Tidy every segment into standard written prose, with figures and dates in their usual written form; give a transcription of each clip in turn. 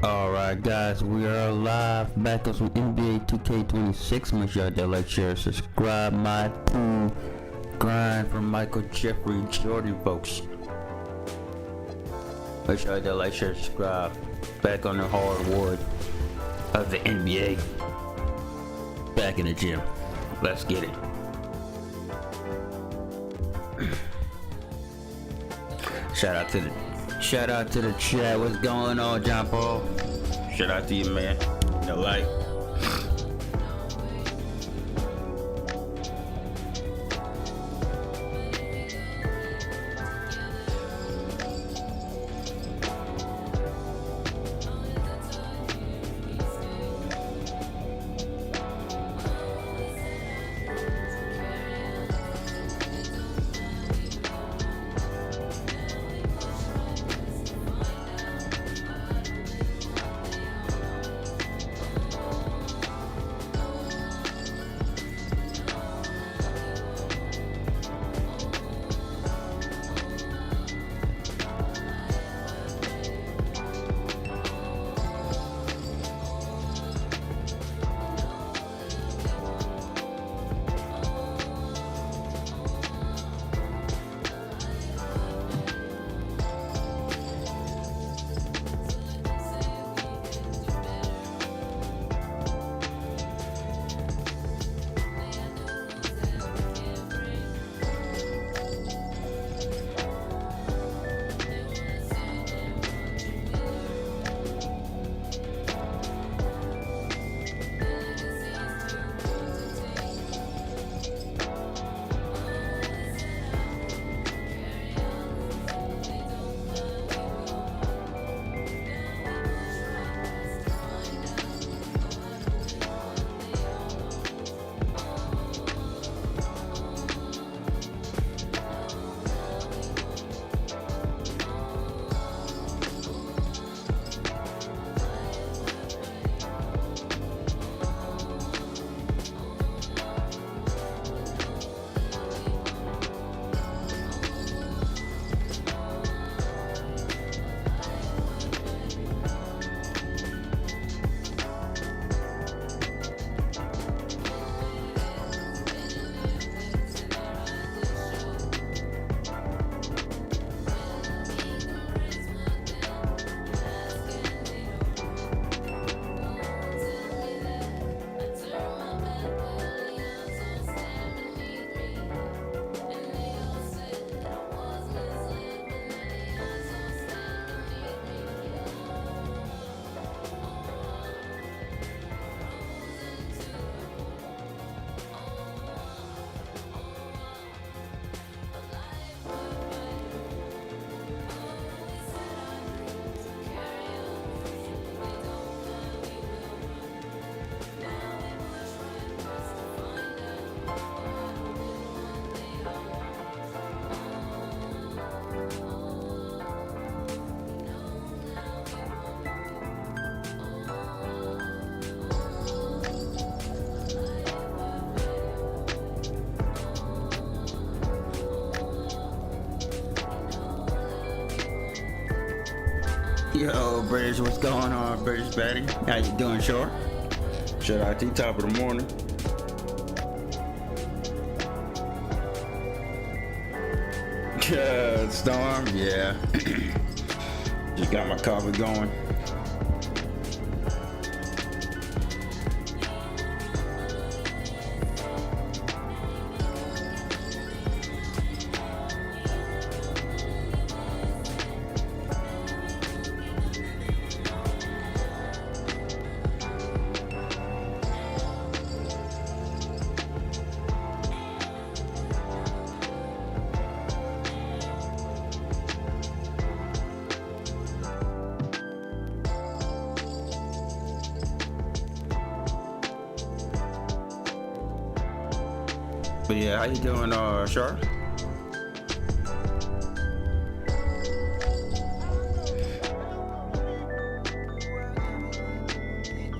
Alright guys, we are live back on some NBA2K26. Make sure y'all like, share, subscribe. My pool grind from Michael Jeffrey Jordan, folks. Make sure y'all like, share, subscribe. Back on the hardwood of the NBA. Back in the gym. Let's get it. Shout out to the chat. What's going on, John Paul? Shout out to you, man. The light. Yo, British, what's going on, British Batty? How you doing, Short? Shout out to you, top of the morning. Storm, yeah. Just got my coffee going. But yeah, how you doing, Char?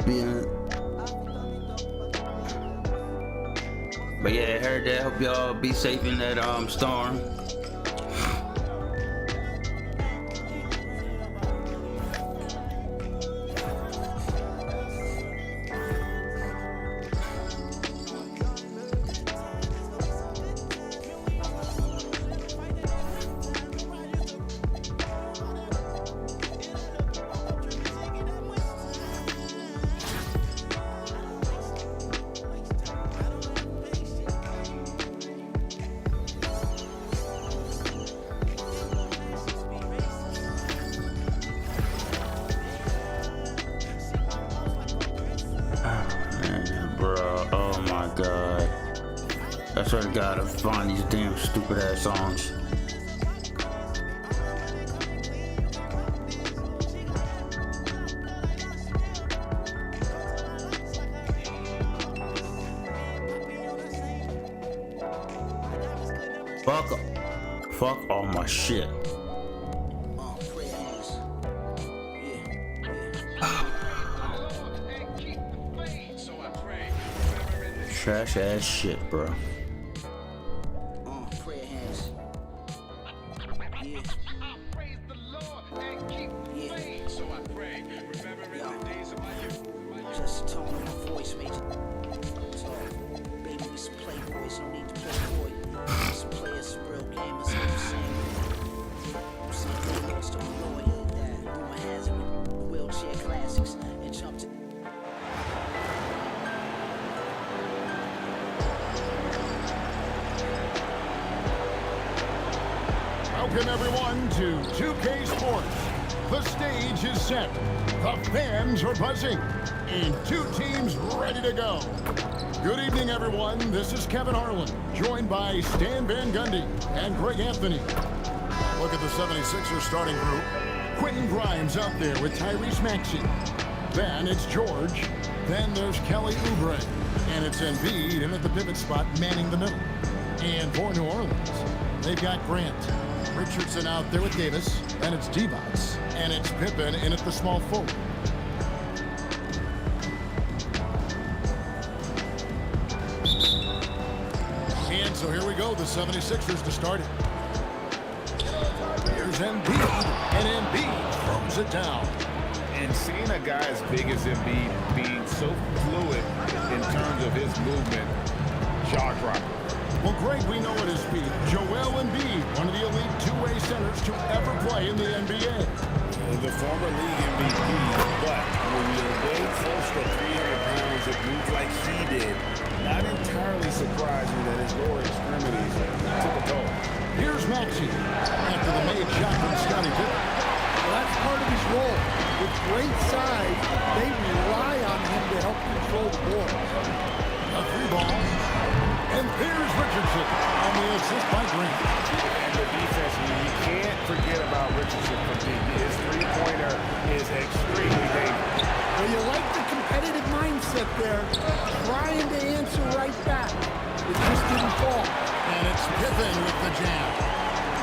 Yeah. But yeah, I heard that. Hope y'all be safe in that storm. God. I swear to God, I find these damn stupid ass songs. Fuck all my shit. Trash ass shit, bro. Just tone of my voice, major. Baby, we some playboys, no need to play boy. Some players, some real gamers, I'm saying. I'm saying they lost to Lloyd that threw my hands in the wheelchair classics and jumped it. Welcome everyone to 2K Sports. The stage is set. The fans are buzzing. And two teams ready to go. Good evening, everyone. This is Kevin Harlan, joined by Stan Van Gundy and Greg Anthony. Look at the 76ers starting group. Quentin Grimes out there with Tyrese Maxey. Then it's George. Then there's Kelly Oubre. And it's Embiid in at the pivot spot, manning the middle. And for New Orleans, they've got Grant. Richardson out there with Davis. And it's Divac. And it's Pippen in at the small forward. So here we go, the 76ers to start it. Here's Embiid, and Embiid throws it down. And seeing a guy as big as Embiid being so fluid in terms of his movement, jaw-dropping. Well, Greg, we know at his speed, Joel Embiid, one of the elite two-way centers to ever play in the NBA. The former league MVP, but when you weigh close to 300 pounds, it moves like he did. Not entirely surprising that his lower extremities took a toll. Here's Maxey after the made shot from Scottie Pippen. Well, that's part of his role. With great size, they rely on him to help control the ball. A free ball. And there's Richardson on the assist by Grant. And the defense, you can't forget about Richardson from deep. His three-pointer is extremely dangerous. Well, you like the competitive mindset there, trying to answer right back. It just didn't fall. And it's Pippen with the jam.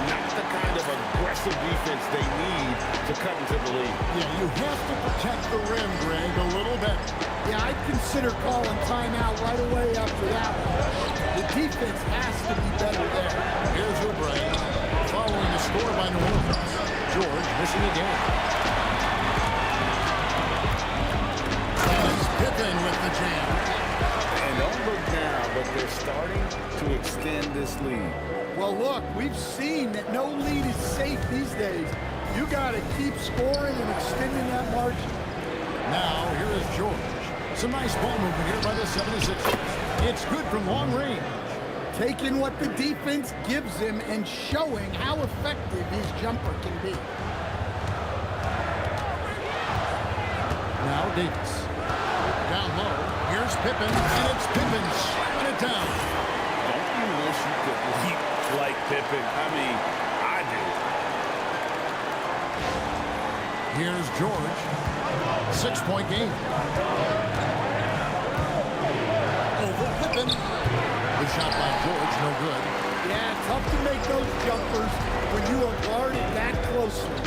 Not the kind of aggressive defense they need to cut into the lead. Yeah, you have to protect the rim, Greg, a little bit. Yeah, I'd consider calling timeout right away after that one. The defense has to be better there. Here's Oubre, following the score by New Orleans. George missing again. And it's Pippen with the jam. And don't look now, but they're starting to extend this lead. Well, look, we've seen that no lead is safe these days. You got to keep scoring and extending that margin. Now, here is George. Some nice ball movement here by the 76ers. It's good from long range. Taking what the defense gives him and showing how effective his jumper can be. Now Davis. Down low. Here's Pippen, and it's Pippen slamming it down. Don't you wish you could leap like Pippen? I mean, I do. Here's George. 6-point game. Over Pippen. The shot by George, no good. Yeah, tough to make those jumpers when you are guarded that closely.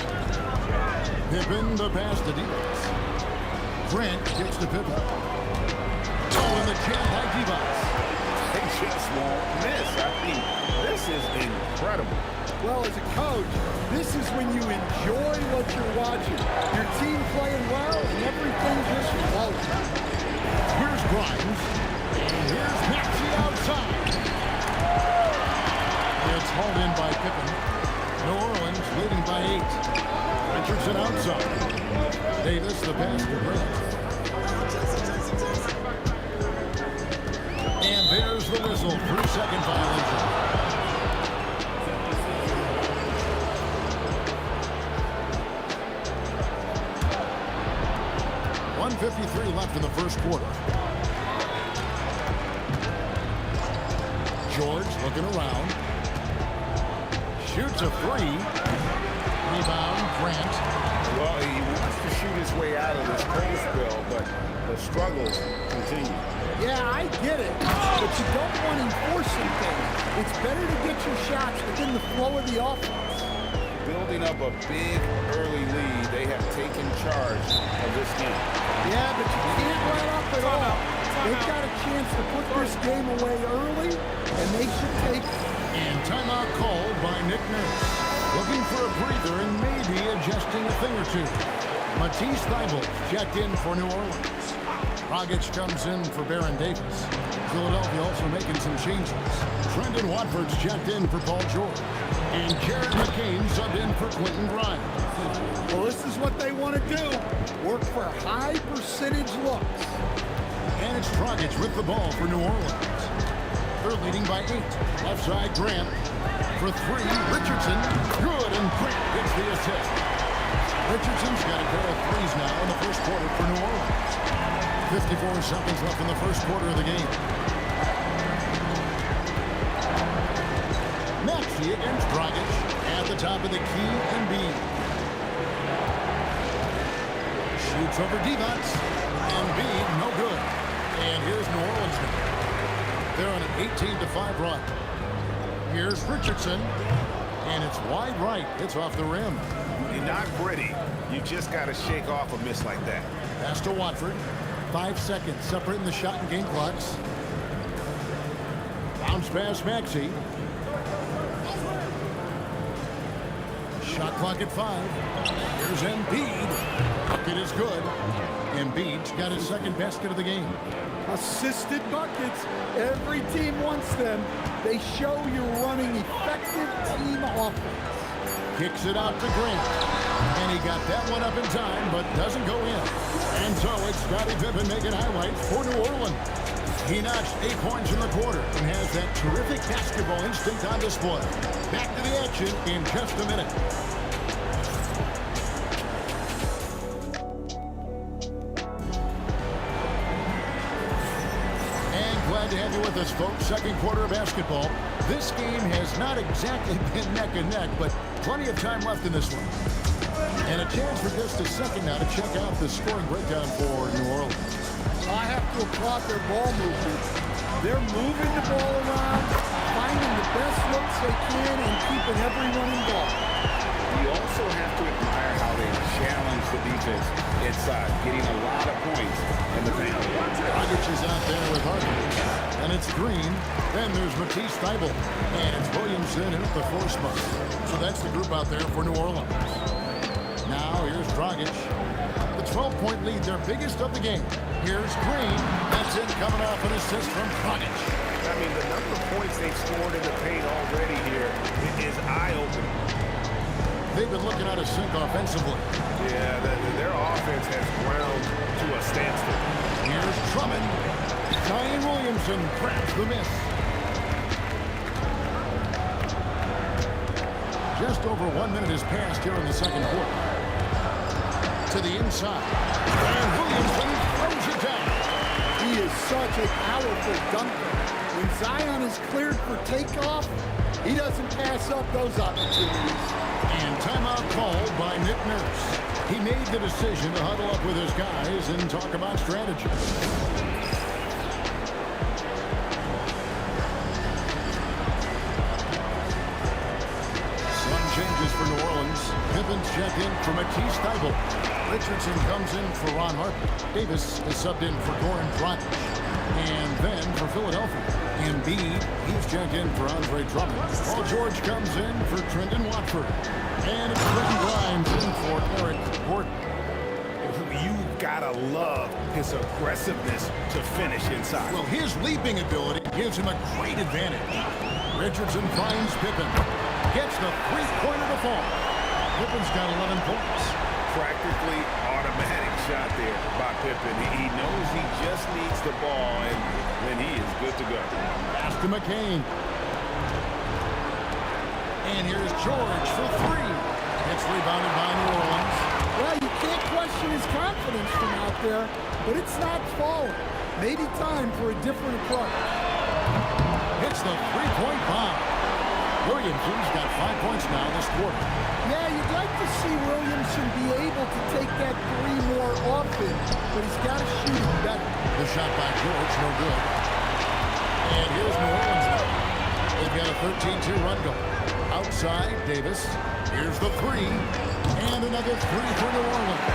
Pippen, the pass to Divac. Grant gets to Pippen. Oh, and the jam by Divac. They just won't miss. I mean, this is incredible. Well, as a coach, this is when you enjoy what you're watching. Your team playing well and everything just flows. Here's Grimes. And here's Maxey outside. It's hauled in by Pippen. New Orleans leading by 8. Richardson outside. Davis, the pass to Grant. And there's the whistle. 3-second violation. .53 left in the first quarter. George looking around. Shoots a three. Rebound, Grant. Well, he wants to shoot his way out of this cold spell, but the struggles continue. Yeah, I get it, but you don't want to enforce things. It's better to get your shots within the flow of the offense. Building up a big early lead, they have taken charge of this game. Yeah, but you can't let up at all. They've got a chance to put this game away early, and they should take it. And timeout called by Nick Nurse. Looking for a breather and maybe adjusting a thing or two. Matisse Thybulle checked in for New Orleans. Dragic comes in for Baron Davis. Philadelphia also making some changes. Trendon Watford's checked in for Paul George. And Jared McCain subbed in for Quentin Grimes. Well, this is what they want to do. Work for high percentage looks. And it's Dragic with the ball for New Orleans. They're leading by 8. Left side, Grant. For 3, Richardson. Good, and Grant gets the assist. Richardson's got a pair of threes now in the first quarter for New Orleans. 54 seconds left in the first quarter of the game. Maxey against Dragic. At the top of the key, Embiid. Shoots over Divac. Embiid, no good. And here's New Orleans now. They're on an 18-5 run. Here's Richardson. And it's wide right. It's off the rim. You're not gritty. You just got to shake off a miss like that. Pass to Watford. 5 seconds separating the shot and game clocks. Bounce pass Maxey. Shot clock at 5. Here's Embiid. Bucket is good. Embiid's got his second basket of the game. Assisted buckets. Every team wants them. They show you're running effective team offense. Kicks it out to Grant. And he got that one up in time, but doesn't go in. And so it's Scottie Pippen making highlights for New Orleans. He notched 8 points in the quarter and has that terrific basketball instinct on display. Back to the action in just a minute. Glad to have you with us, folks. Second quarter of basketball. This game has not exactly been neck and neck, but plenty of time left in this one. And a chance for just a second now to check out the scoring breakdown for New Orleans. I have to applaud their ball movement. They're moving the ball around, finding the best looks they can, and keeping everyone involved. You also have to admire how they challenge the defense inside, getting a lot of points in the paint. Dragic is out there with Harden. And it's Green. Then there's Matisse Thybulle. And it's Williamson in at the 4 spot. So that's the group out there for New Orleans. Now here's Dragic. The 12-point lead, their biggest of the game. Here's Green. That's it, coming off an assist from Dragic. I mean, the number of points they've scored in the paint already here is eye-opening. They've been looking out of sync offensively. Yeah, their offense has ground to a standstill. Here's Drummond. Zion Williamson grabs the miss. Just over 1 minute has passed here in the second quarter. To the inside. And Williamson throws it down. He is such a powerful dunker. When Zion is cleared for takeoff, he doesn't pass up those opportunities. And timeout called by Nick Nurse. He made the decision to huddle up with his guys and talk about strategy. Some changes for New Orleans. Pippen's checked in for Matisse Thybulle. Richardson comes in for Ron Harper. Davis is subbed in for Goran Dragic. And then for Philadelphia, Embiid, he's checked in for Andre Drummond. Paul George comes in for Trendon Watford. And it's Quentin Grimes in for Eric Gordon. You've got to love his aggressiveness to finish inside. Well, his leaping ability gives him a great advantage. Richardson finds Pippen. Gets the three-pointer to fall. Pippen's got 11 points. Practically automatic shot there by Pippen. He knows he just needs the ball, and then he is good to go. Pass to McCain. And here's George for 3. It's rebounded by New Orleans. Well, you can't question his confidence from out there, but it's not falling. Maybe time for a different approach. hits the three-point bomb. Williamson's got 5 points now this quarter. Yeah, you'd like to see Williamson be able to take that three more often, but he's got to shoot it better. The shot by George, no good. And here's New Orleans now. They've got a 13-2 run going. Outside, Davis. Here's the three. And another three for New Orleans.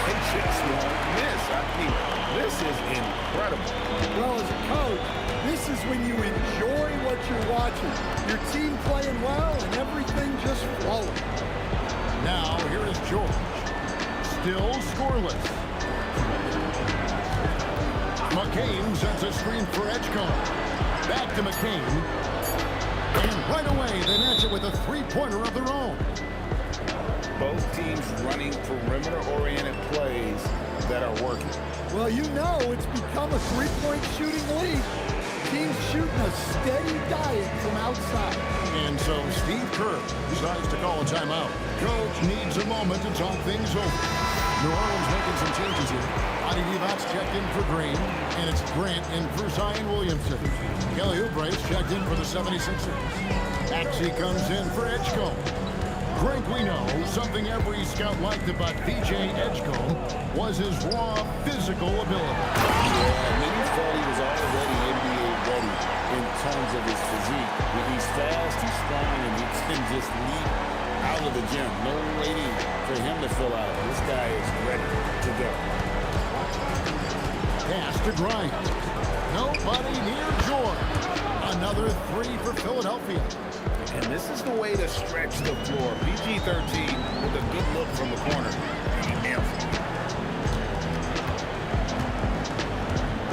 They just won't miss. I mean, this is incredible. Well, as a coach, this is when you enjoy what you're watching. Your team playing well and everything just flowing. Now, here is George. Still scoreless. McCain sends a screen for Edgecombe. Back to McCain. And right away, they match it with a three-pointer of their own. Both teams running perimeter-oriented plays that are working. Well, you know it's become a three-point shooting league. Teams shooting a steady diet from outside. And so Steve Kerr decides to call a timeout. Coach needs a moment to talk things over. New Orleans making some changes here. Adi Divac's checked in for Green, and it's Grant in for Zion Williamson. Kelly Oubre's checked in for the 76ers. Maxey comes in for Edgecombe. Frank, we know something every scout liked about DJ Edgecombe was his raw physical ability. Yeah, many thought he was already NBA ready in terms of his physique. He's fast, he's strong, and he can just leap out of the gym. No waiting for him to fill out. This guy is ready to go. Pass to Bryant. Nobody near George. Another three for Philadelphia. And this is the way to stretch the floor. PG-13 with a good look from the corner. And he nails it.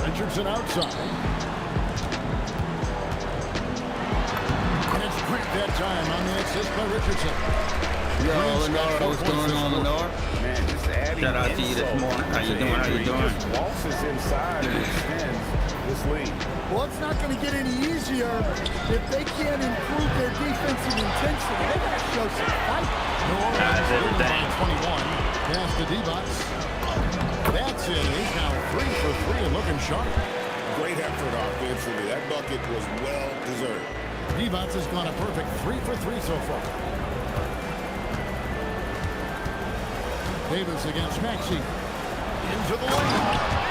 Richardson outside. And it's Grant that time on the assist by Richardson. Yo, Grant's Lenore, got 4 what's points going this on, quarter. Lenore? Man, just adding Shout out to you this insult morning. How you to doing? How you injury. doing? Just waltzes inside and extends this lead. Well, it's not going to get any easier if they can't improve their defensive intensity. They got to show some fight. New Orleans leading by 21. Pass to Divac. That's it. He's now 3 for 3 and looking sharp. Great effort offensively. That bucket was well deserved. Divac has gone a perfect 3 for 3 so far. Davis against Maxey. Into the lane.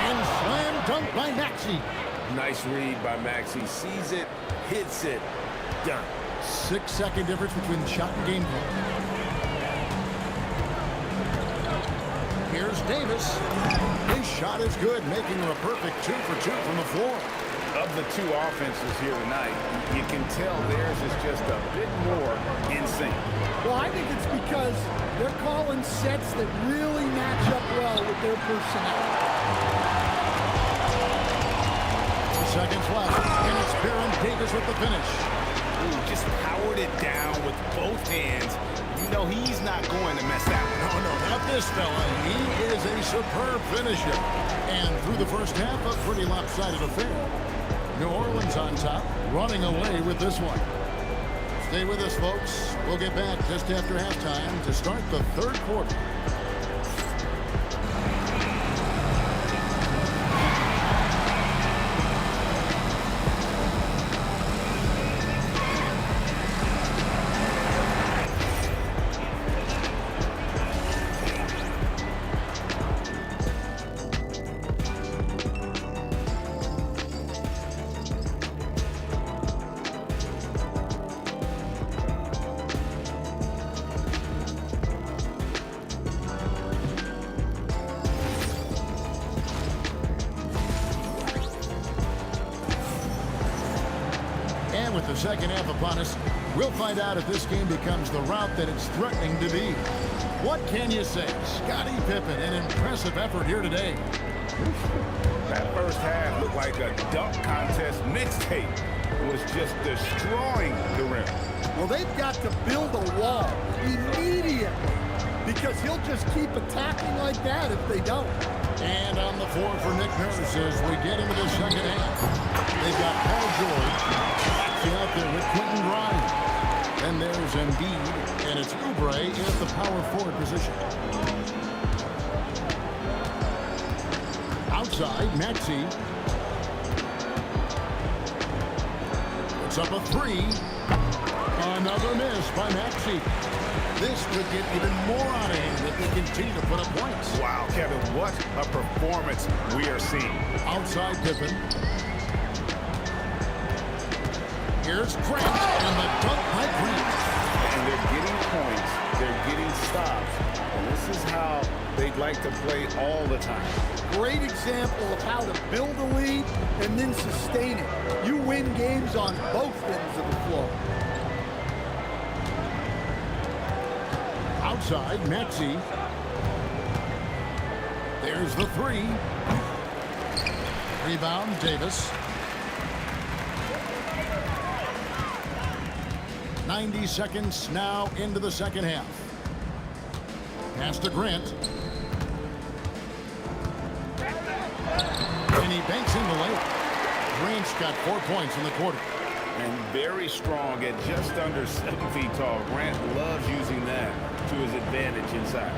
And slam dunk by Maxey. Nice read by Maxey. Sees it, hits it, done. 6-second difference between the shot and game clock. Here's Davis. His shot is good, making him a perfect 2 for 2 from the floor. Of the two offenses here tonight, you can tell theirs is just a bit more in sync. Well, I think it's because they're calling sets that really match up well with their personnel. Seconds left, and it's Baron Davis with the finish. Ooh, just powered it down with both hands. You know he's not going to mess that one up. No, not this fella. He is a superb finisher. And through the first half, a pretty lopsided affair. New Orleans on top, running away with this one. Stay with us, folks. We'll get back just after halftime to start the third quarter. With the second half upon us, we'll find out if this game becomes the route that it's threatening to be. What can you say? Scottie Pippen, an impressive effort here today. That first half looked like a dunk contest mixtape. It was just destroying the rim. Well, they've got to build a wall immediately because he'll just keep attacking like that if they don't. And on the floor for Nick Nurse as we get into the second half. They've got Paul George out there with Quentin Grimes. And there's Embiid, and it's Oubre in at the power forward position. Outside, Maxey. Puts up a three. Another miss by Maxey. This could get even more out of hand if they continue to put up points. Wow, Kevin, what a performance we are seeing. Outside Pippen. Here's Grant, and the dunk by Grant. And they're getting points, they're getting stops, and this is how they'd like to play all the time. Great example of how to build a lead and then sustain it. You win games on both ends of the floor. Outside, Maxey. There's the three. Rebound, Davis. 90 seconds now into the second half. Pass to Grant. And he banks in the layup. Grant's got 4 points in the quarter. And very strong at just under 7 feet tall. Grant loves using that to his advantage inside.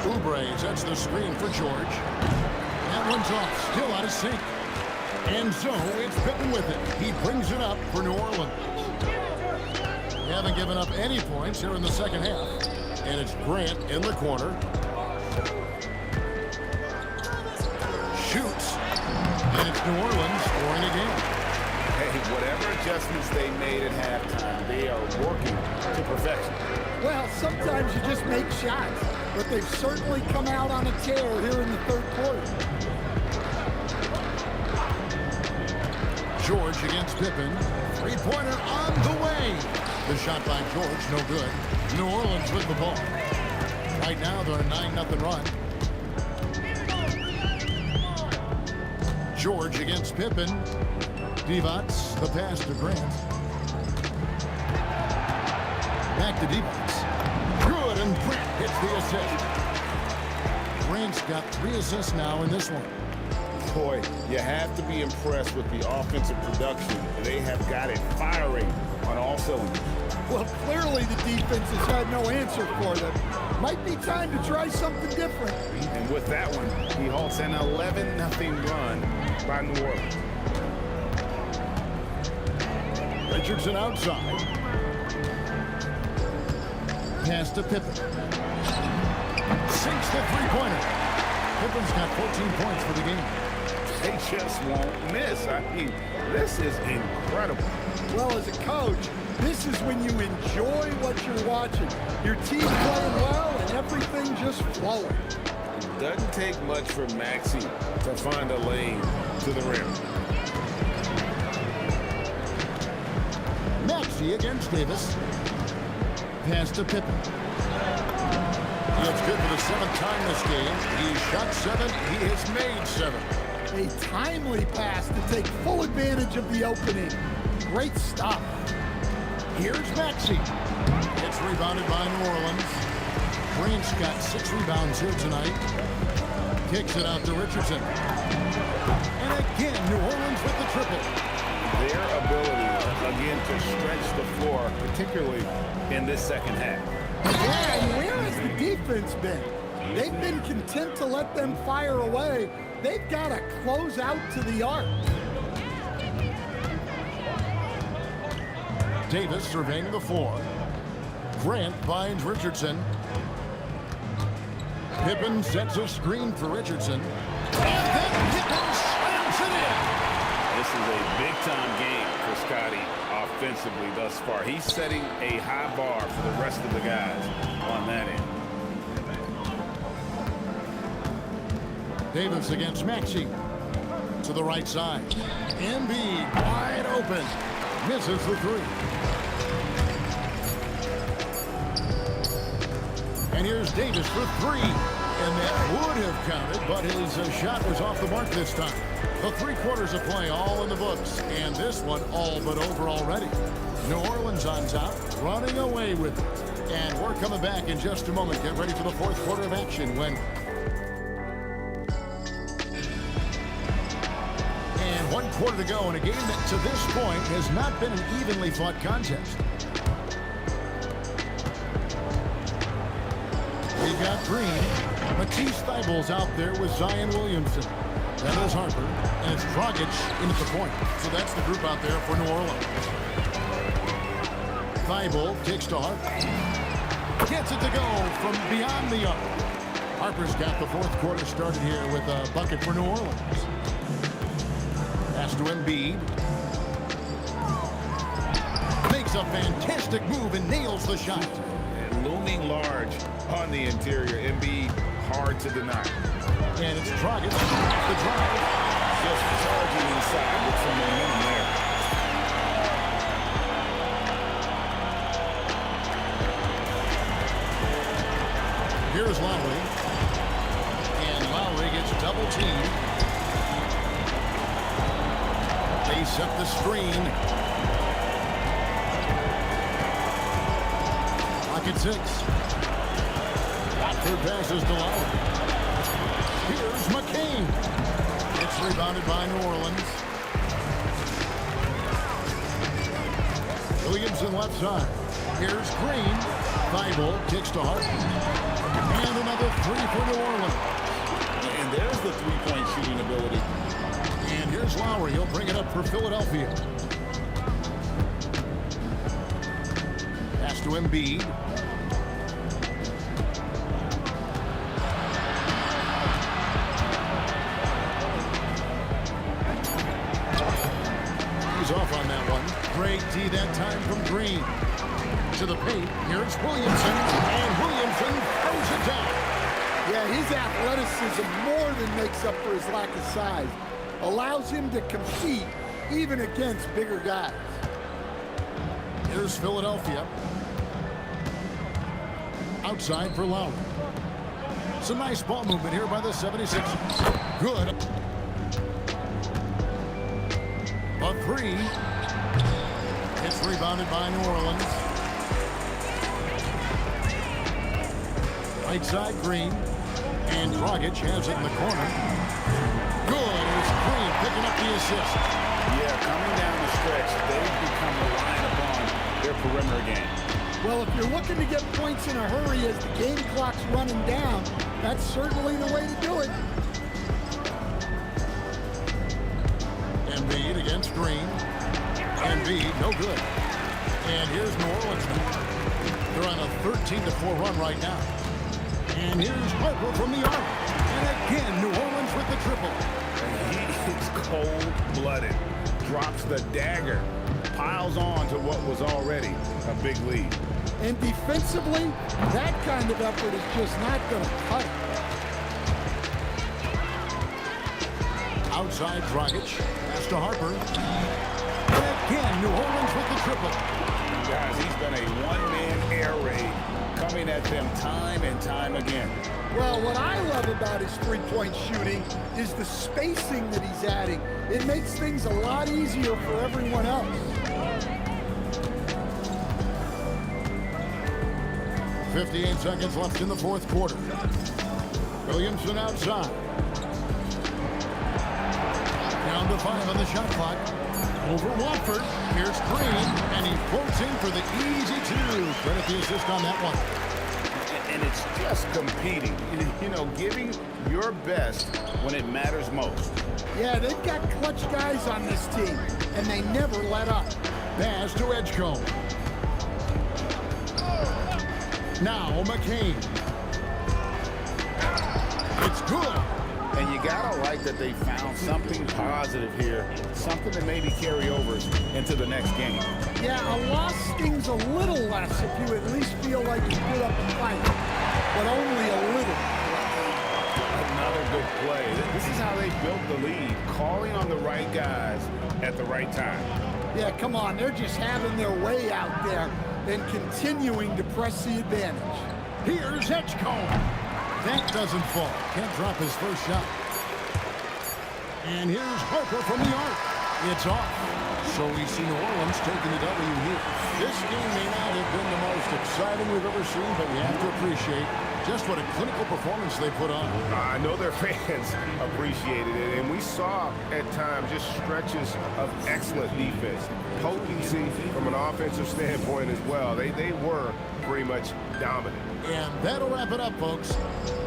Oubre sets the screen for George. That one's off, still out of sync. And so it's Pippen with it. He brings it up for New Orleans. They haven't given up any points here in the second half. And it's Grant in the corner. Shoots. And it's New Orleans scoring again. Hey, whatever adjustments they made at halftime, they are working to perfection. Well, sometimes you just make shots, but they've certainly come out on a tear here in the third quarter. George against Pippen. Three-pointer on the way. The shot by George, no good. New Orleans with the ball. Right now, they're a 9-0 run. George against Pippen. Divac, the pass to Grant. Back to Divac. Good, and Grant hits the assist. Grant's got 3 assists now in this one. Boy, you have to be impressed with the offensive production. They have got it firing on all cylinders. Well, clearly the defense has had no answer for them. Might be time to try something different. And with that one, he halts an 11-0 run by New Orleans. Richardson outside. Pass to Pippen. Sinks the three-pointer. Pippen's got 14 points for the game. They just won't miss. I mean, this is incredible. Well, as a coach, this is when you enjoy what you're watching. Your team playing well and everything just flowing. It doesn't take much for Maxey to find a lane to the rim. Maxey against Davis. Pass to Pippen. It's good for the 7th time this game. He's shot 7. He has made 7. A timely pass to take full advantage of the opening. Great stop. Here's Maxey. It's rebounded by New Orleans. Grant's got 6 rebounds here tonight. Kicks it out to Richardson. And again, New Orleans with the triple. Their ability, again, to stretch the floor, particularly in this second half. Yeah, and where has the defense been? They've been content to let them fire away. They've got to close out to the arc. Davis surveying the floor. Grant finds Richardson. Pippen sets a screen for Richardson. And then Pippen slams it in. This is a big-time game for Scotty offensively thus far. He's setting a high bar for the rest of the guys on that end. Davis against Maxey. To the right side. Embiid wide open. Misses the three. And here's Davis for 3. And that would have counted, but his shot was off the mark this time. The 3 quarters of play all in the books. And this one all but over already. New Orleans on top, running away with it. And we're coming back in just a moment. Get ready for the 4th quarter of action when... And 1 quarter to go in a game that to this point has not been an evenly fought contest. We've got Green. Matisse Thybulle's out there with Zion Williamson. That is Harper, and it's Dragic in at the point. So that's the group out there for New Orleans. Thibault kicks to Harper. Gets it to go from beyond the arc. Harper's got the fourth quarter started here with a bucket for New Orleans. Pass to Embiid. Makes a fantastic move and nails the shot. And looming large on the interior. Embiid, hard to deny. And it's Dragic off the drive. Just charging inside with some momentum there. Here's Lowry. And Lowry gets double teamed. They set the screen. Pocket 6. Third passes to Lowry. Here's McCain. It's rebounded by New Orleans. Williamson left side. Here's Green. Thibault kicks to Hart. And another three for New Orleans. And there's the three-point shooting ability. And here's Lowry. He'll bring it up for Philadelphia. Pass to Embiid. Off on that one. Great D that time from Green. To the paint. Here's Williamson. And Williamson throws it down. Yeah, his athleticism more than makes up for his lack of size. Allows him to compete even against bigger guys. Here's Philadelphia. Outside for Lowry. Some nice ball movement here by the 76ers. Good. A three. It's rebounded by New Orleans. Right side, Green. And Dragic has it in the corner. Good. It's Green picking up the assist. Yeah, coming down the stretch, they've become reliant upon their perimeter game. Well, if you're looking to get points in a hurry as the game clock's running down, that's certainly the way to do it. Embiid against Green. Embiid, no good. And here's New Orleans now. They're on a 13-4 run right now. And here's Harper from the arc. And again, New Orleans with the triple. He is cold-blooded. Drops the dagger. Piles on to what was already a big lead. And defensively, that kind of effort is just not going to cut it. Outside, Dragic. Pass to Harper. And again, New Orleans with the triple. Guys, he's been a one-man air raid coming at them time and time again. Well, what I love about his three-point shooting is the spacing that he's adding. It makes things a lot easier for everyone else. 58 seconds left in the fourth quarter. Williamson outside. Down to 5 on the shot clock. Over Watford. Here's Green, and he floats in for the easy two. Credit the assist on that one. And it's just competing. You know, giving your best when it matters most. Yeah, they've got clutch guys on this team, and they never let up. Pass to Edgecombe. Now McCain. It's good. And you gotta like that they found something positive here, something that maybe carry overs into the next game. Yeah, a loss stings a little less if you at least feel like you put up a fight, but only a little. Another good play. This is how they built the lead, calling on the right guys at the right time. Yeah, come on, they're just having their way out there and continuing to press the advantage. Here's Edgecombe. That doesn't fall. Can't drop his first shot. And here's Harper from the arc. It's off. So we see New Orleans taking the W here. This game may not have been the most exciting we've ever seen, but we have to appreciate Just what a clinical performance they put on. I know their fans appreciated it, and we saw at times just stretches of excellent defense. Potency from an offensive standpoint as well. They were pretty much dominant. And that'll wrap it up, folks.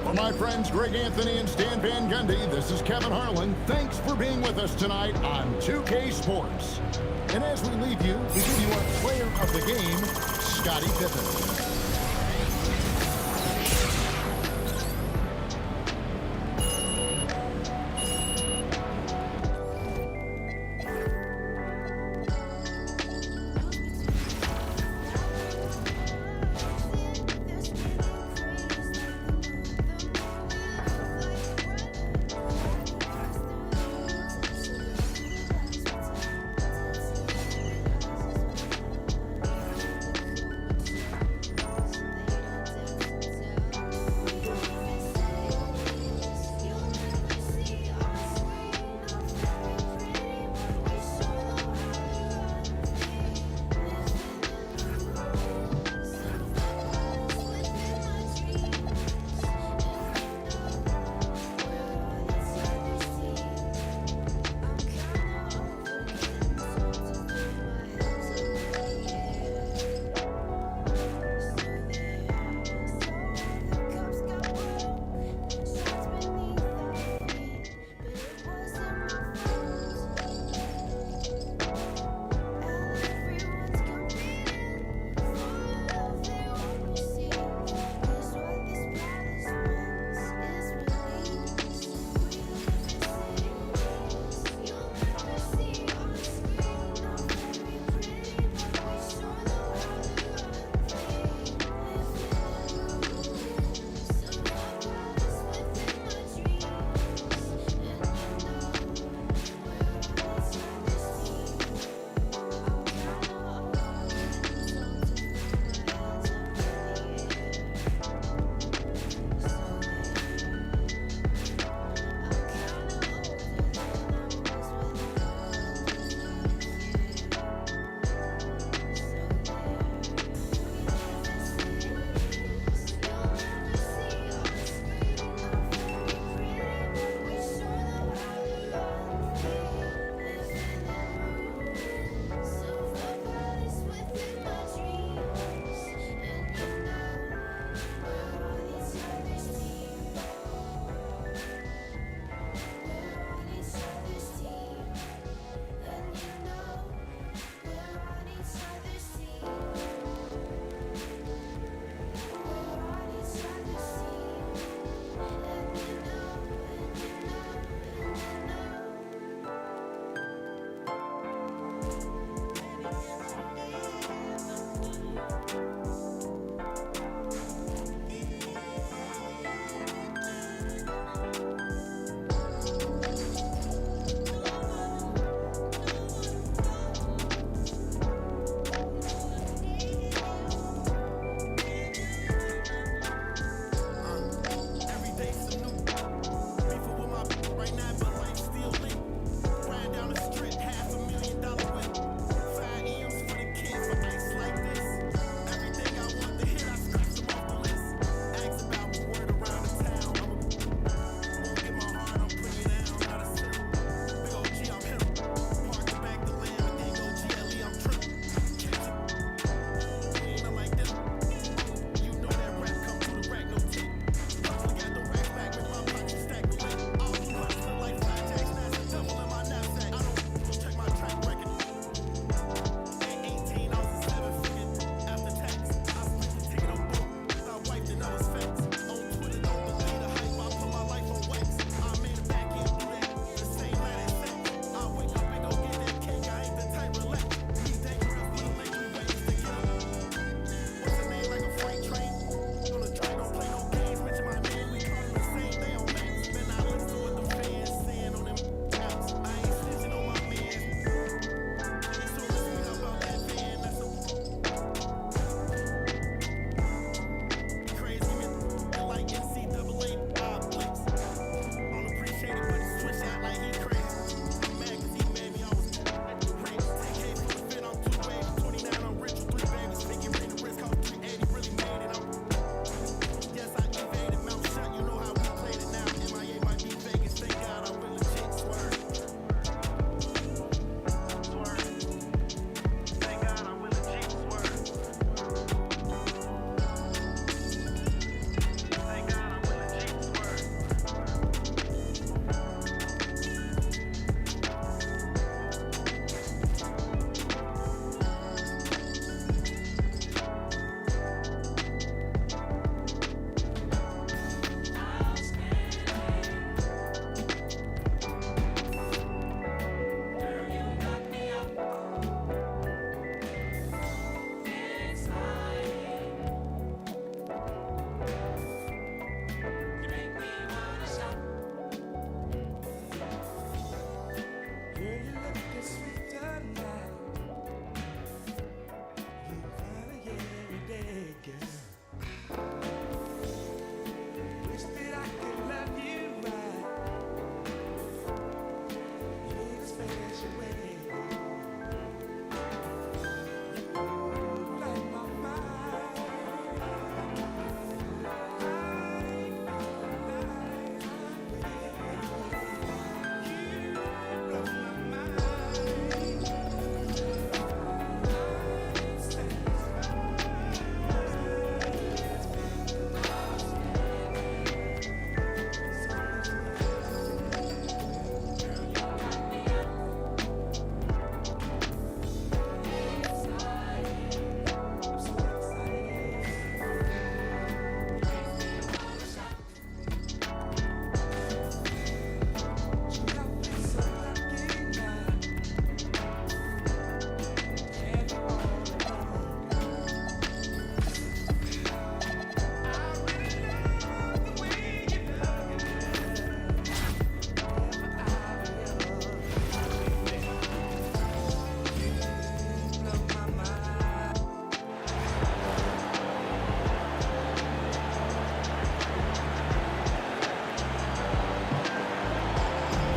For my friends Greg Anthony and Stan Van Gundy, this is Kevin Harlan. Thanks for being with us tonight on 2K Sports. And as we leave you, we give you our player of the game, Scottie Pippen.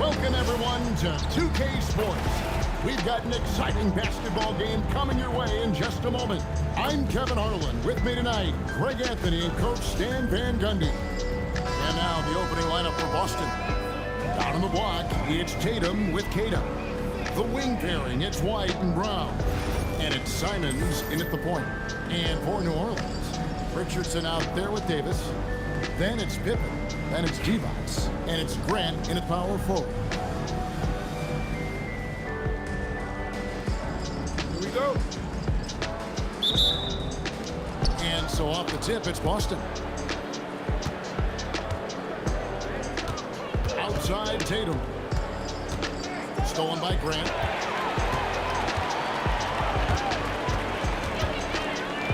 Welcome, everyone, to 2K Sports. We've got an exciting basketball game coming your way in just a moment. I'm Kevin Harlan. With me tonight, Greg Anthony and Coach Stan Van Gundy. And now the opening lineup for Boston. Down on the block, it's Tatum with Kata. The wing pairing, it's White and Brown. And it's Simons in at the point. And for New Orleans, Richardson out there with Davis. Then it's Pippen. Then it's Divac. And it's Grant in at power forward. Here we go. And so off the tip, it's Boston. Outside Tatum. Stolen by Grant.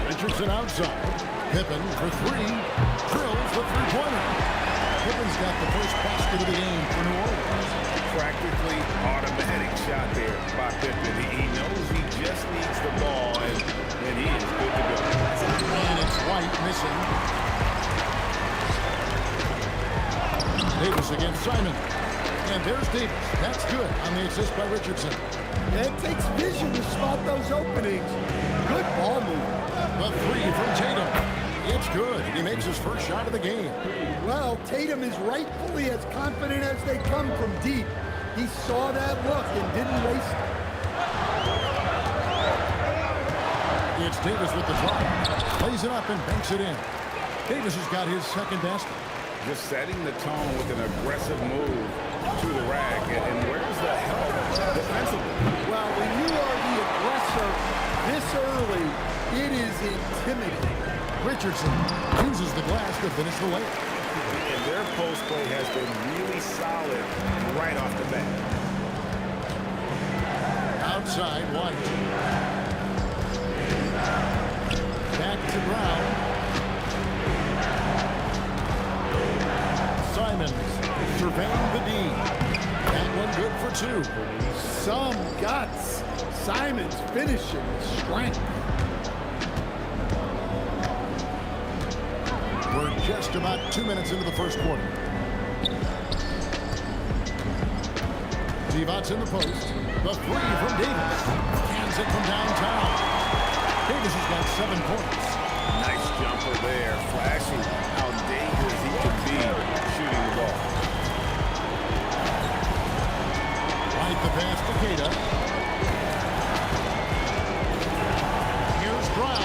Richardson outside. Pippen for three. Drills the three-pointer. Pippen's got the first basket of the game for New Orleans. Practically automatic shot there by Pippen. He knows he just needs the ball, and he is good to go. And it's White missing. Davis against Simon. And there's Davis. That's good on the assist by Richardson. It takes vision to spot those openings. Good ball movement. The three from Tatum. It's good. He makes his first shot of the game. Well, Tatum is rightfully as confident as they come from deep. He saw that look and didn't waste it. It's Davis with the drive. Plays it up and banks it in. Davis has got his second basket. Just setting the tone with an aggressive move to the rack. And where's the help defensively? Well, when you are the aggressor this early, it is intimidating. Richardson uses the glass to finish the layup. And their post play has been really solid right off the bat. Outside, White. Back to Brown. Simons surveying the D. That one good for two. Some guts. Simons finishing with strength. We're just about 2 minutes into the first quarter. Divac in the post. The three from Davis. Hands it from downtown. Davis has got 7 points. Nice jumper there, flashing how dangerous he can be shooting the ball. Right the pass to Kata. Here's Brown.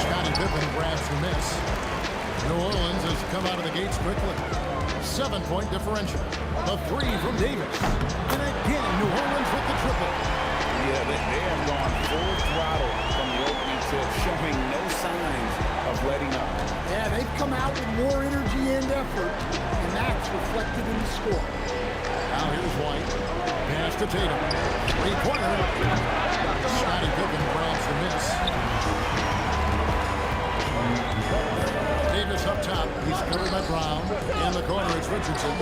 Scottie Pippen grabs the miss. New Orleans has come out of the gates quickly. 7-point differential. The three from Davis. And again, New Orleans with the triple. Yeah, they have gone full throttle from the opening tip, showing no signs of letting up. Yeah, they've come out with more energy and effort, and that's reflected in the score. Now here's White. Pass to Tatum. Three-pointer. Scottie Pippen grabs the miss. Davis up top. He's covered by Brown. In the corner, it's Richardson.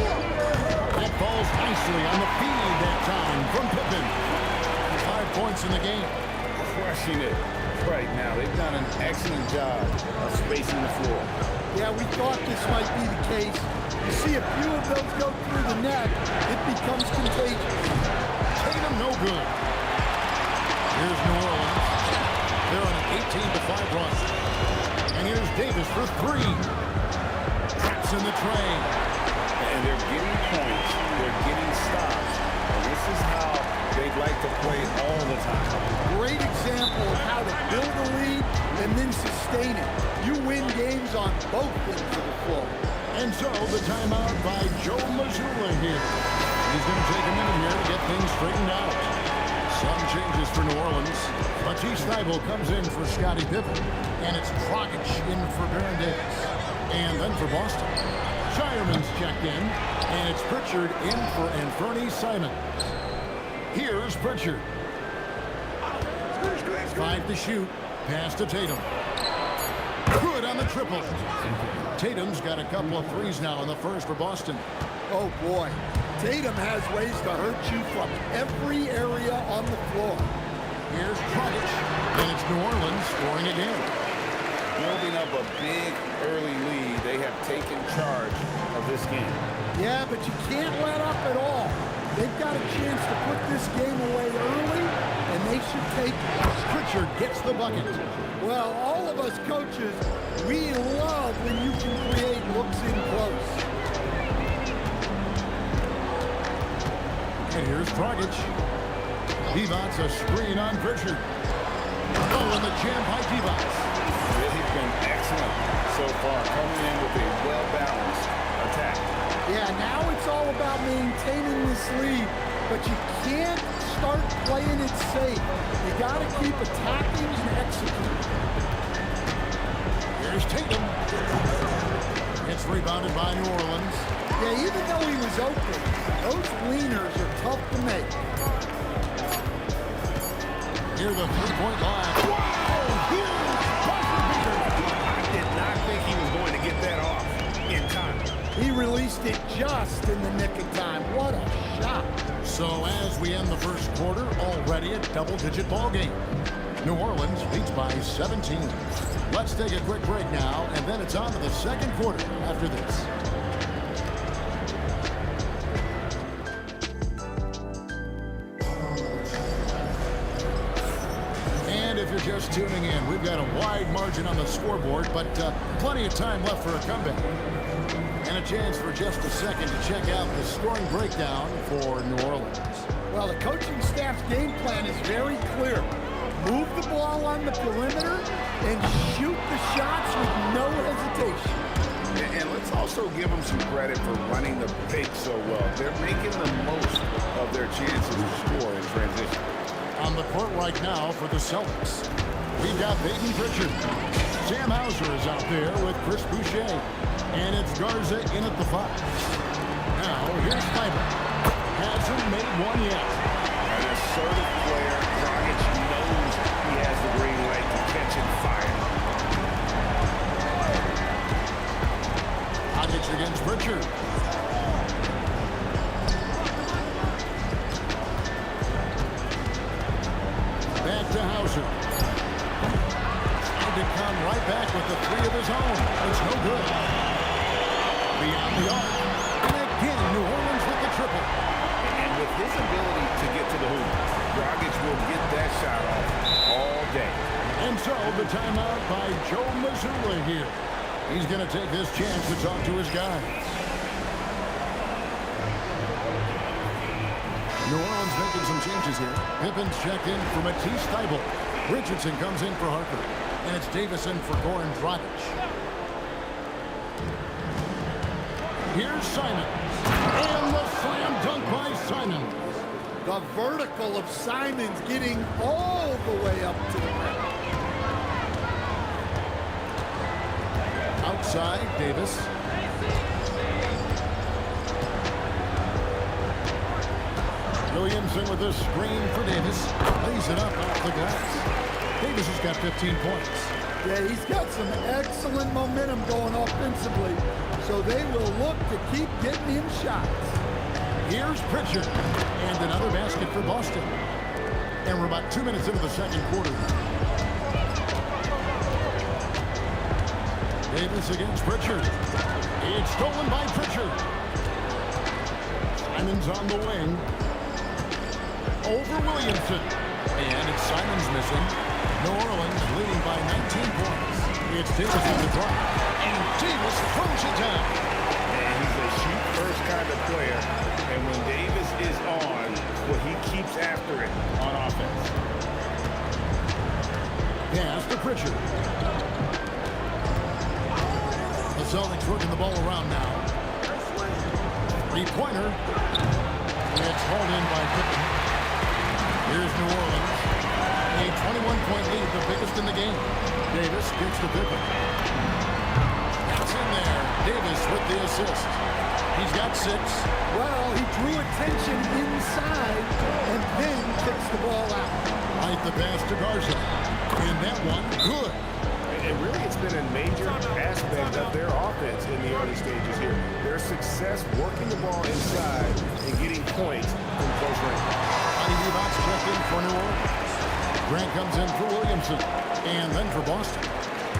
That falls nicely on the feed that time from Pippen. 5 points in the game. Crushing it right now. They've done an excellent job of spacing the floor. Yeah, we thought this might be the case. You see a few of those go through the net, it becomes contagious. Tatum no good. Here's New Orleans. They're on an 18-5 run. And here's Davis for three. Traps in the train. And they're getting points. They're getting stops. And this is how they'd like to play all the time. Great example of how to build a lead and then sustain it. You win games on both ends of the floor. And so the timeout by Joe Mazzulla here. He's going to take a minute here to get things straightened out. Some changes for New Orleans. Matisse Thybulle comes in for Scottie Pippen. And it's Dragic in for Baron Davis. And then for Boston, Shireman's checked in. And it's Pritchard in for Anthony Simons. Here's Pritchard. 5 to shoot. Pass to Tatum. Good on the triple. Tatum's got a couple of threes now in the first for Boston. Oh boy, Tatum has ways to hurt you from every area on the floor. Here's Dragic, and it's New Orleans scoring again. Building up a big early lead, they have taken charge of this game. Yeah, but you can't let up at all. They've got a chance to put this game away early, and they should take it. Pritchard gets the bucket. Well, all of us coaches, we love when you can create looks in close. And here's Dragic. Divac a screen on Pritchard. Oh, and the jam by Divac. Really been excellent so far, coming in with a well-balanced attack. Yeah, now it's all about maintaining this lead, but you can't start playing it safe. You got to keep attacking and executing. Here's Tatum. It's rebounded by New Orleans. Yeah, even though he was open, those leaners are tough to make. Near the three-point line. Wow! Huge buzzer beater. I did not think he was going to get that off in time. He released it just in the nick of time. What a shot. So as we end the first quarter, already a double-digit ball game. New Orleans leads by 17. Let's take a quick break now, and then it's on to the second quarter after this. And if you're just tuning in, we've got a wide margin on the scoreboard, but plenty of time left for a comeback. And a chance for just a second to check out the scoring breakdown for New Orleans. Well, the coaching staff's game plan is very clear. Move the ball on the perimeter and shoot the shots with no hesitation. And let's also give them some credit for running the pick so well. They're making the most of their chances to score in transition. On the court right now for the Celtics, we've got Peyton Pritchard. Sam Hauser is out there with Chris Boucher. And it's Garza in at the 5. Now, here's Fiber. Hasn't made one yet. An assertive player. Dragic knows he has the green light to catch and fire. Dragic against Pritchard. Back to Hauser. Trying to come right back with the 3 of his own. It's no good. Beyond the arc. And again, New Orleans with the triple. And with his ability to get to the hoop, Dragic will get that shot off all day. And so the timeout by Joe Mazzulla here. He's going to take this chance to talk to his guys. New Orleans making some changes here. Pippin's checked in for Matisse Thybulle. Richardson comes in for Harper. And it's Davison for Goran Dragic. Here's Simons. And the slam dunk by Simons. The vertical of Simons getting all the way up to the rim. Outside, Davis. Williamson with a screen for Davis. Lays it up off the glass. Davis has got 15 points. Yeah, he's got some excellent momentum going offensively, so they will look to keep getting him shots. Here's Pritchard, and another basket for Boston. And we're about 2 minutes into the second quarter. Davis against Pritchard. It's stolen by Pritchard. Simons on the wing. Over Williamson. And it's Simons missing. New Orleans leading by 19 points. It's Davis on the drop. And Davis throws it down. And he's a shoot-first kind of player. And when Davis is on, well, he keeps after it on offense. Pass to Pritchard. The Celtics working the ball around now. Three-pointer. It's hauled in by Pippen. Here's New Orleans. A 21-point lead, the biggest in the game. Davis gets to Pippen. That's in there. Davis with the assist. He's got 6. Well, he drew attention inside and then kicks the ball out. Right the pass to Garza. And that one, good. And really, it's been a major aspect of their offense in the early stages here. Their success working the ball inside and getting points from close range. Divac checked in for New Orleans. Grant comes in for Williamson. And then for Boston.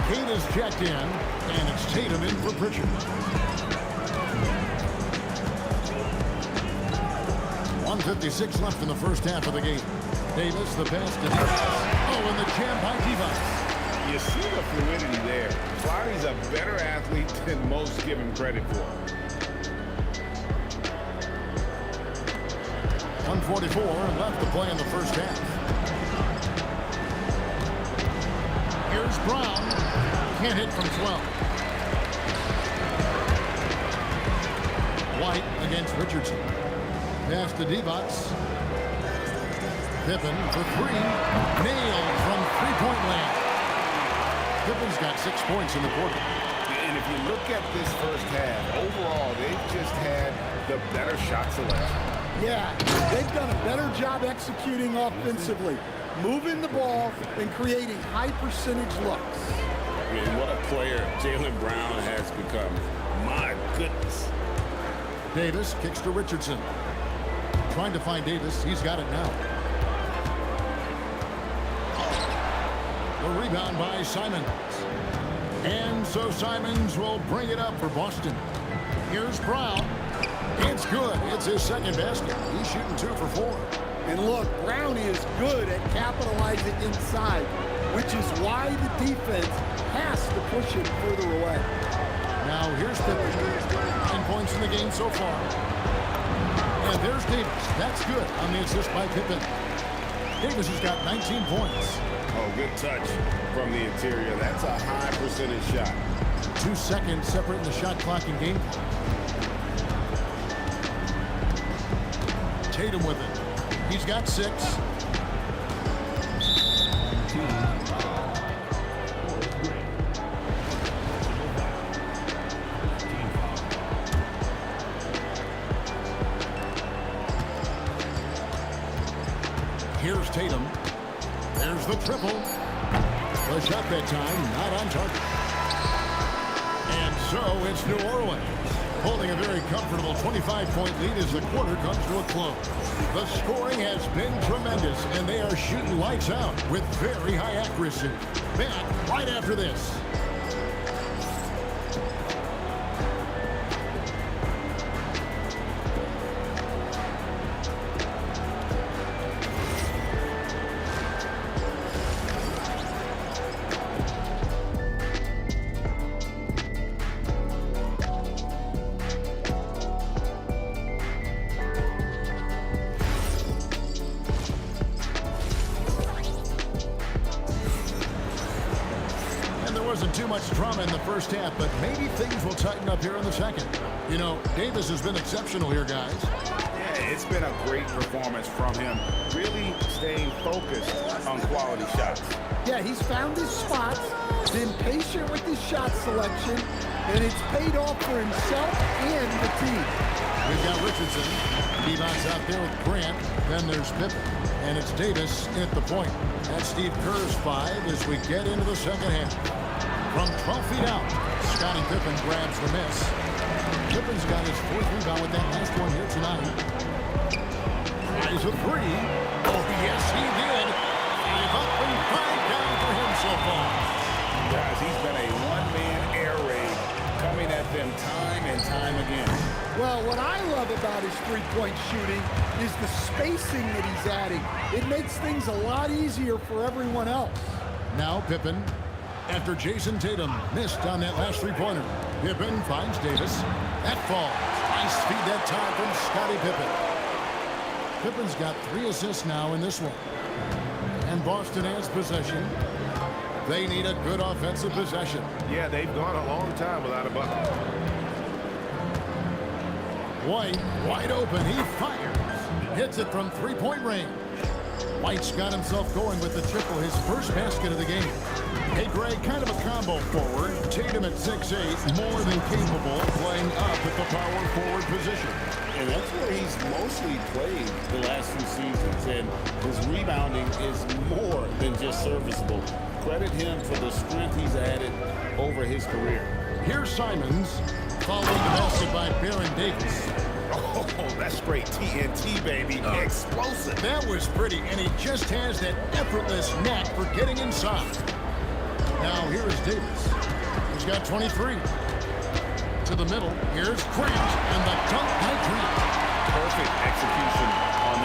Kate is checked in. And it's Tatum in for Pritchard. 1 1:56 left in the first half of the game. Davis, the pass to Davis. Oh, and the jam by Davis. You see the fluidity there. Flowry's a better athlete than most give him credit for. 1:44 left to play in the first half. Here's Brown. Can't hit from 12. White against Richardson. Pass to Divac. Pippen for three. Nailed from three-point land. Pippen's got 6 points in the quarter. And if you look at this first half, overall, they've just had the better shot selection. Yeah, they've done a better job executing offensively, moving the ball and creating high percentage looks. I mean, what a player Jaylen Brown has become. My goodness. Davis kicks to Richardson. Trying to find Davis. He's got it now. The rebound by Simons. And so Simons will bring it up for Boston. Here's Brown. It's good. It's his second basket. He's shooting 2 for 4. And look, Brown is good at capitalizing inside, which is why the defense has to push it further away. Now here's Pippen. 9 points in the game so far. And there's Davis. That's good on the assist by Pippen. Davis has got 19 points. Oh, good touch from the interior. That's a high percentage shot. 2 seconds separating the shot clock and game clock. Tatum with it. He's got 6. Here's Tatum. There's the triple. The shot that time not on target. And so it's New Orleans holding a very comfortable 25-point lead as the quarter comes to a close. The scoring has been tremendous, and they are shooting lights out with very high accuracy. Back right after this. Wasn't too much drama in the first half, but maybe things will tighten up here in the second. You know, Davis has been exceptional here, guys. Yeah, it's been a great performance from him. Really staying focused on quality shots. Yeah, he's found his spots, been patient with his shot selection, and it's paid off for himself and the team. We've got Richardson. Devon's out there with Grant. Then there's Pippen. And it's Davis at the point. That's Steve Kerr's 5 as we get into the second half. From 12 feet out, Scottie Pippen grabs the miss. Pippen's got his 4th rebound with that last one here tonight. Tries a 3. Oh, yes, he did. 5 up and 5 down for him so far. Guys, he's been a one-man air raid coming at them time and time again. Well, what I love about his three-point shooting is the spacing that he's adding. It makes things a lot easier for everyone else. Now Pippen. After Jason Tatum missed on that last three-pointer. Pippen finds Davis. That falls. Nice feed that time from Scottie Pippen. Pippen's got 3 assists now in this one. And Boston has possession. They need a good offensive possession. Yeah, they've gone a long time without a bucket. White, wide open. He fires. Hits it from three-point range. White's got himself going with the triple, his first basket of the game. Hey, Greg, kind of a combo forward. Tatum at 6'8", more than capable of playing up at the power forward position. And that's where he's mostly played the last few seasons. And his rebounding is more than just serviceable. Credit him for the strength he's added over his career. Here's Simons, following the basket by Baron Davis. Oh, that's straight TNT, baby. Explosive. That was pretty, and he just has that effortless knack for getting inside. Now here is Davis. He's got 23. To the middle. Here's Grant, and the dunk by Grant. Perfect execution on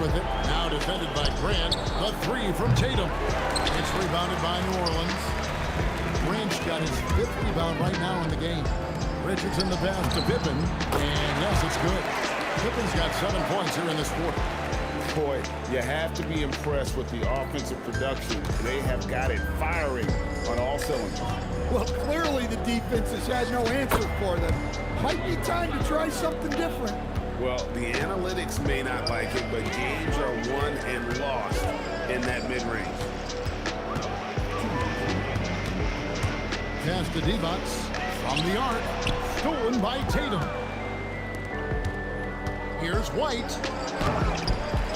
with it. Now defended by Grant. The three from Tatum. It's rebounded by New Orleans. Grant's got his 5th rebound right now in the game. Richardson the pass to Pippen. And yes, it's good. Pippen's got 7 points here in this quarter. Boy, you have to be impressed with the offensive production. They have got it firing on all cylinders. Well, clearly the defense has had no answer for them. Might be time to try something different. Well, the analytics may not like it, but games are won and lost in that mid-range. Pass to Divac from the arc. Stolen by Tatum. Here's White.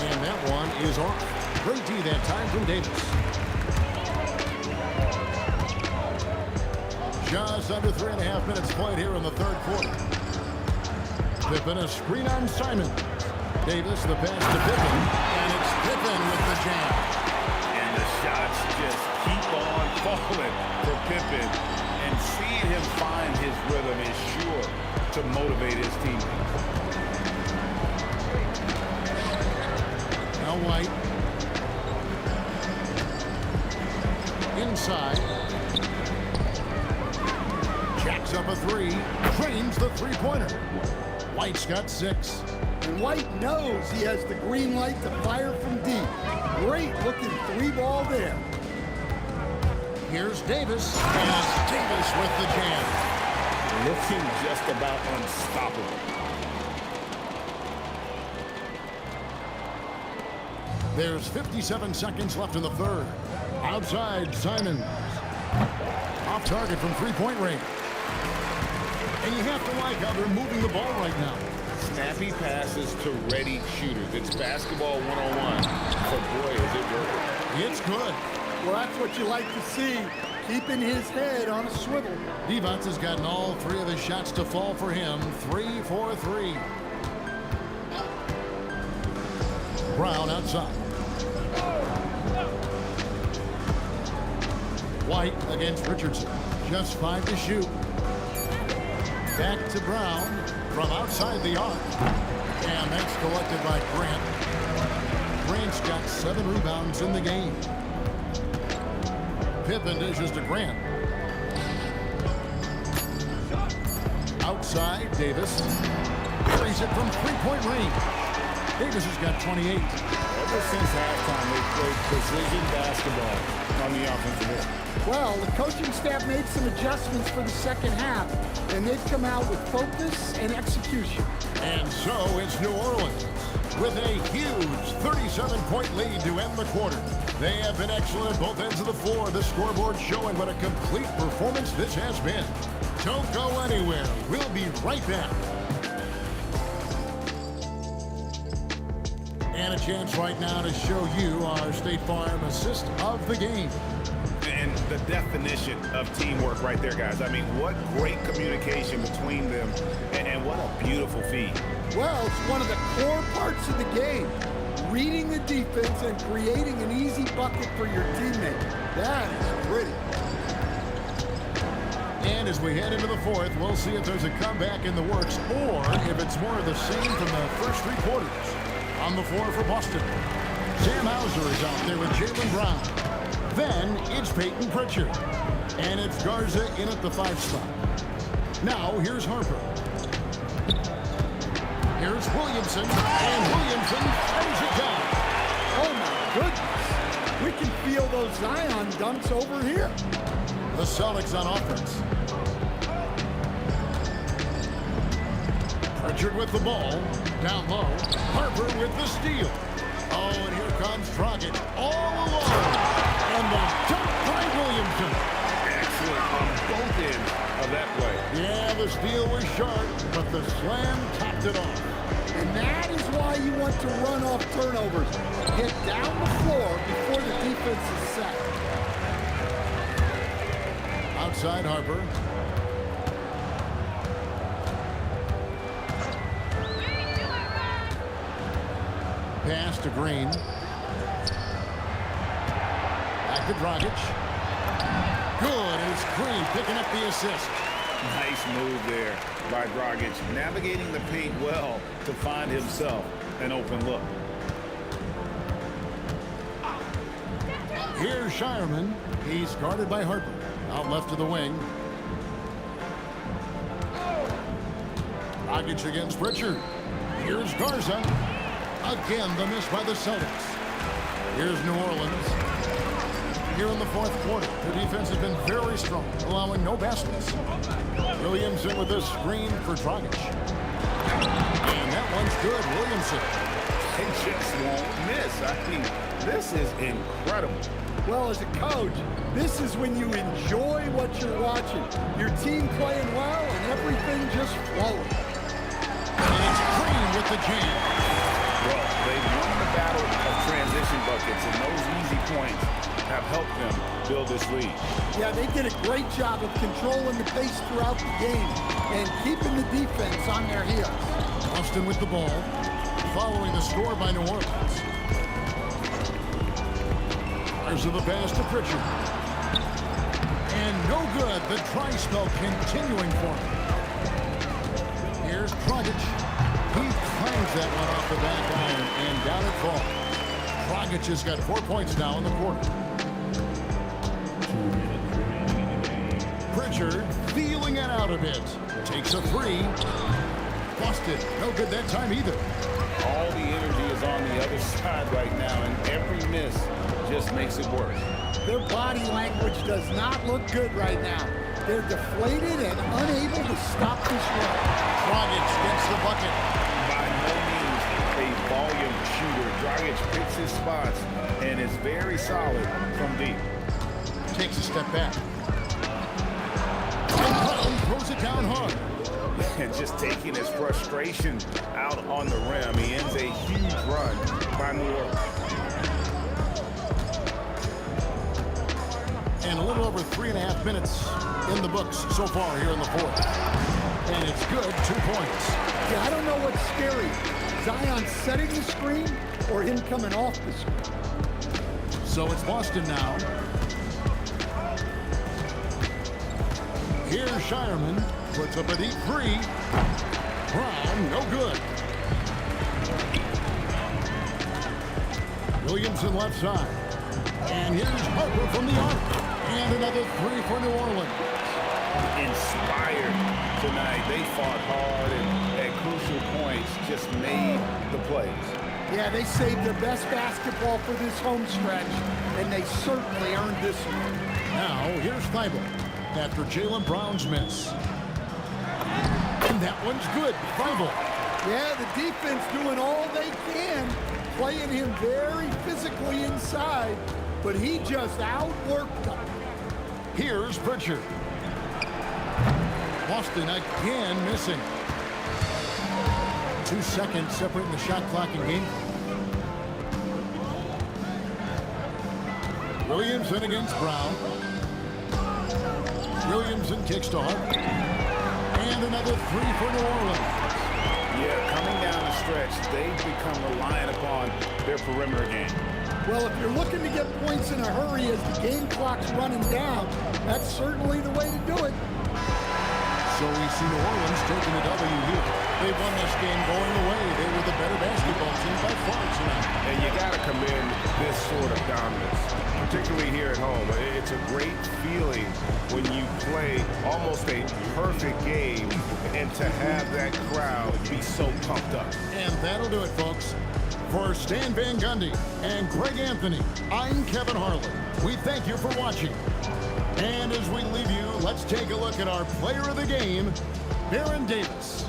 And that one is off. Great D that time from Davis. Just under 3.5 minutes played here in the 3rd quarter. Pippen a screen on Simon. Davis the pass to Pippen. And it's Pippen with the jam. And the shots just keep on falling for Pippen. And seeing him find his rhythm is sure to motivate his teammates. Now White. Inside. Jacks up a 3. Drains the 3-pointer. White's got 6. And White knows he has the green light to fire from deep. Great looking 3-ball there. Here's Davis. And it's Davis with the jam. Looking just about unstoppable. There's 57 seconds left in the 3rd. Outside, Simon. Off target from 3-point range. And you have to like how they're moving the ball right now. Snappy passes to ready shooters. It's basketball 101. But boy, is it working. It's good. Well, that's what you like to see. Keeping his head on a swivel. Divac has gotten all 3 of his shots to fall for him. 3 for 3. Brown outside. White against Richardson. Just 5 to shoot. Back to Brown from outside the arc. And that's collected by Grant. Grant's got 7 rebounds in the game. Pippen dishes to Grant. Outside, Davis. Carries it from 3-point range. Davis has got 28. Ever since halftime, they've played precision basketball on the offensive end. Well, the coaching staff made some adjustments for the 2nd half, and they've come out with focus and execution. And so it's New Orleans with a huge 37-point lead to end the quarter. They have been excellent at both ends of the floor. The scoreboard showing what a complete performance this has been. Don't go anywhere. We'll be right back. And a chance right now to show you our State Farm assist of the game. And the definition of teamwork right there, guys. I mean, what great communication between them, and what a beautiful feed. Well, it's one of the core parts of the game. Reading the defense and creating an easy bucket for your teammate. That is pretty. And as we head into the 4th, we'll see if there's a comeback in the works or if it's more of the same from the first 3 quarters. On the floor for Boston, Sam Hauser is out there with Jaylen Brown. Then it's Peyton Pritchard. And it's Garza in at the 5 spot. Now here's Harper. Here's Williamson. And Williamson throws it down. Oh my goodness. We can feel those Zion dunks over here. The Celtics on offense. Pritchard with the ball. Down low. Harper with the steal. Oh, and here comes Dragic all alone. And the dunk by Williamson. Excellent on both ends of that play. Yeah, the steal was sharp, but the slam topped it off. And that is why you want to run off turnovers. Get down the floor before the defense is set. Outside Harper. Pass to Green. Back to Dragic. Good, and it's Green picking up the assist. Nice move there by Dragic, navigating the paint well to find himself an open look. Here's Shireman. He's guarded by Harper. Out left to the wing. Dragic against Pritchard. Here's Garza. Again, the miss by the Celtics. Here's New Orleans. Here in the fourth quarter, the defense has been very strong, allowing no baskets. Williamson with a screen for Dragic. And that one's good. Williamson. They just won't miss. I mean, this is incredible. Well, as a coach, this is when you enjoy what you're watching. Your team playing well and everything just flowing. And it's Green with the jam. Well, they've won the battle of transition buckets, and those easy points have helped them build this lead. Yeah, they did a great job of controlling the pace throughout the game and keeping the defense on their heels. Austin with the ball, following the score by New Orleans. There's the pass to Pritchard. And no good. The dry spell continuing for him. Here's Dragic. He clangs that one off the back iron and down it falls. Dragic has got 4 points now in the quarter. Pritchard feeling it out a bit. Takes a three. Busted. No good that time either. All the energy is on the other side right now, and every miss just makes it worse. Their body language does not look good right now. They're deflated and unable to stop this run. Dragic gets the bucket. By no means a volume shooter. Dragic picks his spots and is very solid from deep. Takes a step back. And Brown throws it down hard. And just taking his frustration out on the rim. He ends a huge run by New Orleans. And a little over 3.5 minutes in the books so far here in the fourth. And it's good, 2 points. Yeah, I don't know what's scary. Zion setting the screen or him coming off the screen. So it's Boston now. Here's Shireman. Puts up a deep three. Brown, no good. Williamson left side. And here's Harper from the arc. And another three for New Orleans. Inspired tonight. They fought hard and at crucial points just made the plays. Yeah, they saved their best basketball for this home stretch, and they certainly earned this one. Now, here's Thibault after Jaylen Brown's miss. And that one's good. Thibault. Yeah, the defense doing all they can, playing him very physically inside, but he just outworked them. Here's Pritchard. Boston again missing. 2 seconds separating the shot clock and game. Williamson against Brown. Williamson kicks to Harper. And another three for New Orleans. Yeah, coming down the stretch, they've become reliant upon their perimeter game. Well, if you're looking to get points in a hurry as the game clock's running down, that's certainly the way to do it. So we see New Orleans taking the W here. They won this game going away. They were the better basketball team by far tonight. And you got to commend this sort of dominance, particularly here at home. It's a great feeling when you play almost a perfect game and to have that crowd be so pumped up. And that'll do it, folks. For Stan Van Gundy and Greg Anthony, I'm Kevin Harlan. We thank you for watching. And as we leave you, let's take a look at our player of the game, Baron Davis.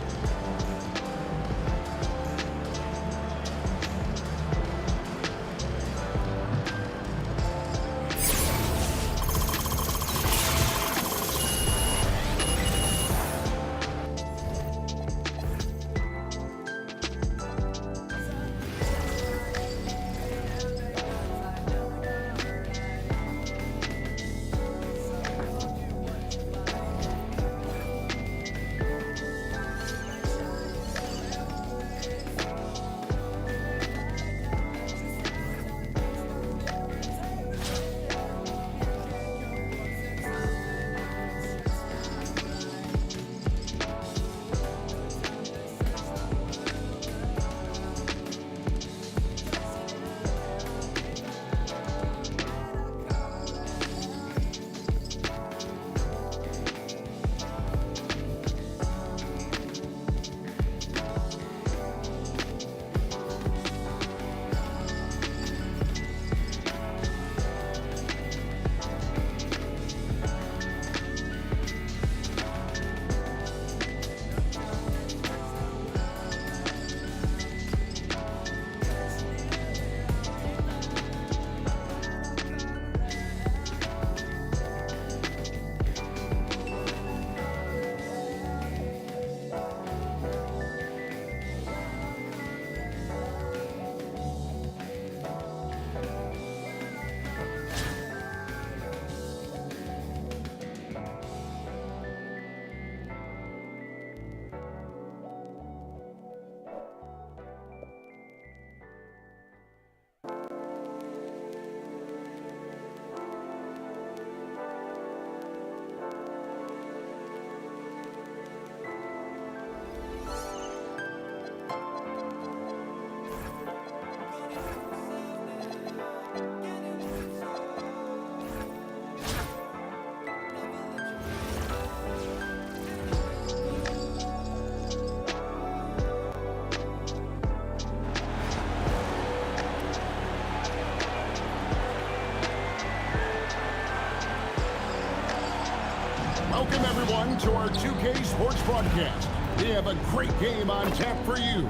2K Sports Broadcast. We have a great game on tap for you.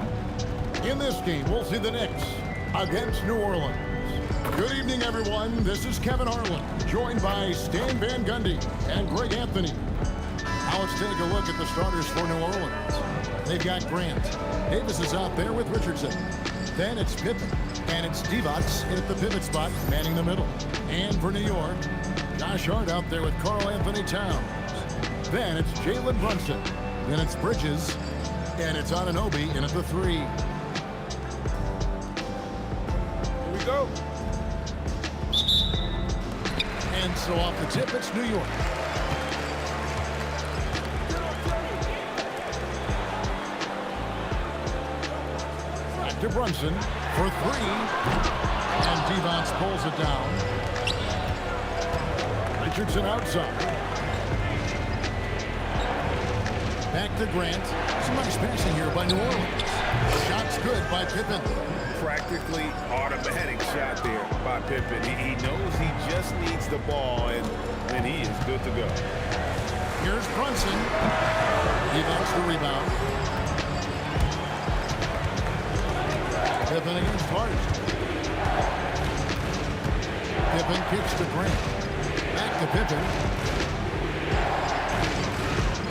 In this game, we'll see the Knicks against New Orleans. Good evening, everyone. This is Kevin Harlan, joined by Stan Van Gundy and Greg Anthony. Now let's take a look at the starters for New Orleans. They've got Grant. Davis is out there with Richardson. Then it's Pippen. And it's Divac at the pivot spot, manning the middle. And for New York, Josh Hart out there with Karl Anthony Towns. Then it's Jalen Brunson. Then it's Bridges. And it's Anunoby in at the 3. Here we go. And so off the tip, it's New York. Back to Brunson for 3. And Divac pulls it down. Richardson outside. Back to Grant. Some nice passing here by New Orleans. Shot's good by Pippen. Practically automatic shot there by Pippen. He knows he just needs the ball, and he is good to go. Here's Brunson. He gets the rebound. Pippen against Hart. Pippen kicks to Grant. Back to Pippen.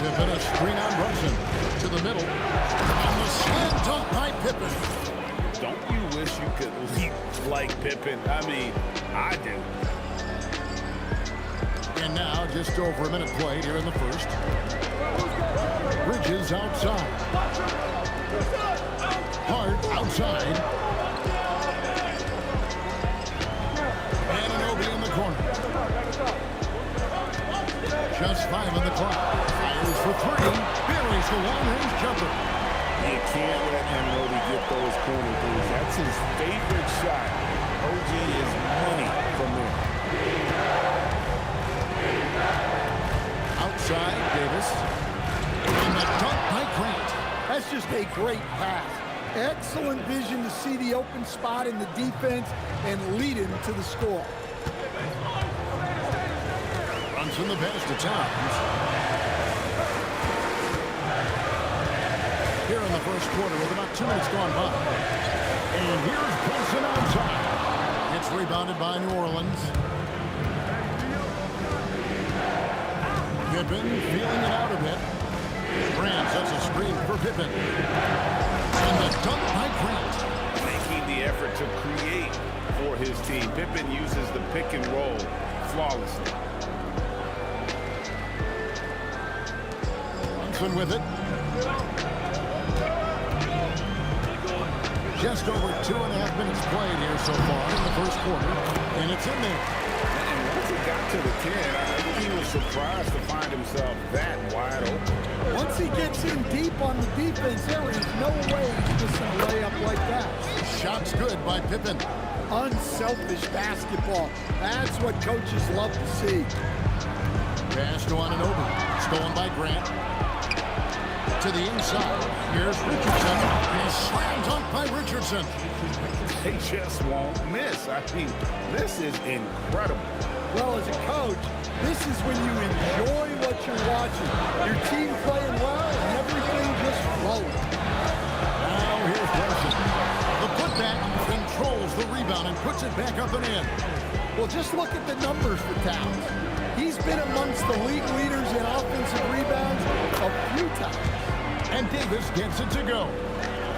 Pippen a screen on Brunson. To the middle. And the slam dunk by Pippen. Don't you wish you could leap like Pippen? I mean, I do. And now just over a minute played here in the first. Bridges outside. Hart outside. Anunoby in the corner. Just 5 on the clock. Fires for 3. Buries the long-range jumper. You can't let Anunoby get those corner threes. That's his favorite shot. OG is money from there. Outside, Davis. And the dunk by Grant. That's just a great pass. Excellent vision to see the open spot in the defense and lead him to the score. Runs in the pass to Towns. Here in the first quarter with about 2 minutes gone by. And here's Brunson outside. It's rebounded by New Orleans. Pippen feeling it out a bit. Grant sets a screen for Pippen. And the dunk by Grant. Making the effort to create for his team. Pippen uses the pick and roll flawlessly. Brunson with it. Just over 2.5 minutes played here so far in the first quarter. And it's in there. And once he got to the 10, I think he was surprised to find himself that wide open. Once he gets in deep on the defense, there is no way he's missing a layup like that. Shot's good by Pippen. Unselfish basketball. That's what coaches love to see. Pass to Anunoby. Stolen by Grant. To the inside. Here's Richardson. And a slam dunk by Richardson. They just won't miss. I mean, this is incredible. Well, as a coach, this is when you enjoy what you're watching. Your team playing well and everything just flowing. Now here's Brunson. The putback controls the rebound and puts it back up and in. Well, just look at the numbers for Towns. He's been amongst the league leaders in offensive rebounds a few times. And Davis gets it to go.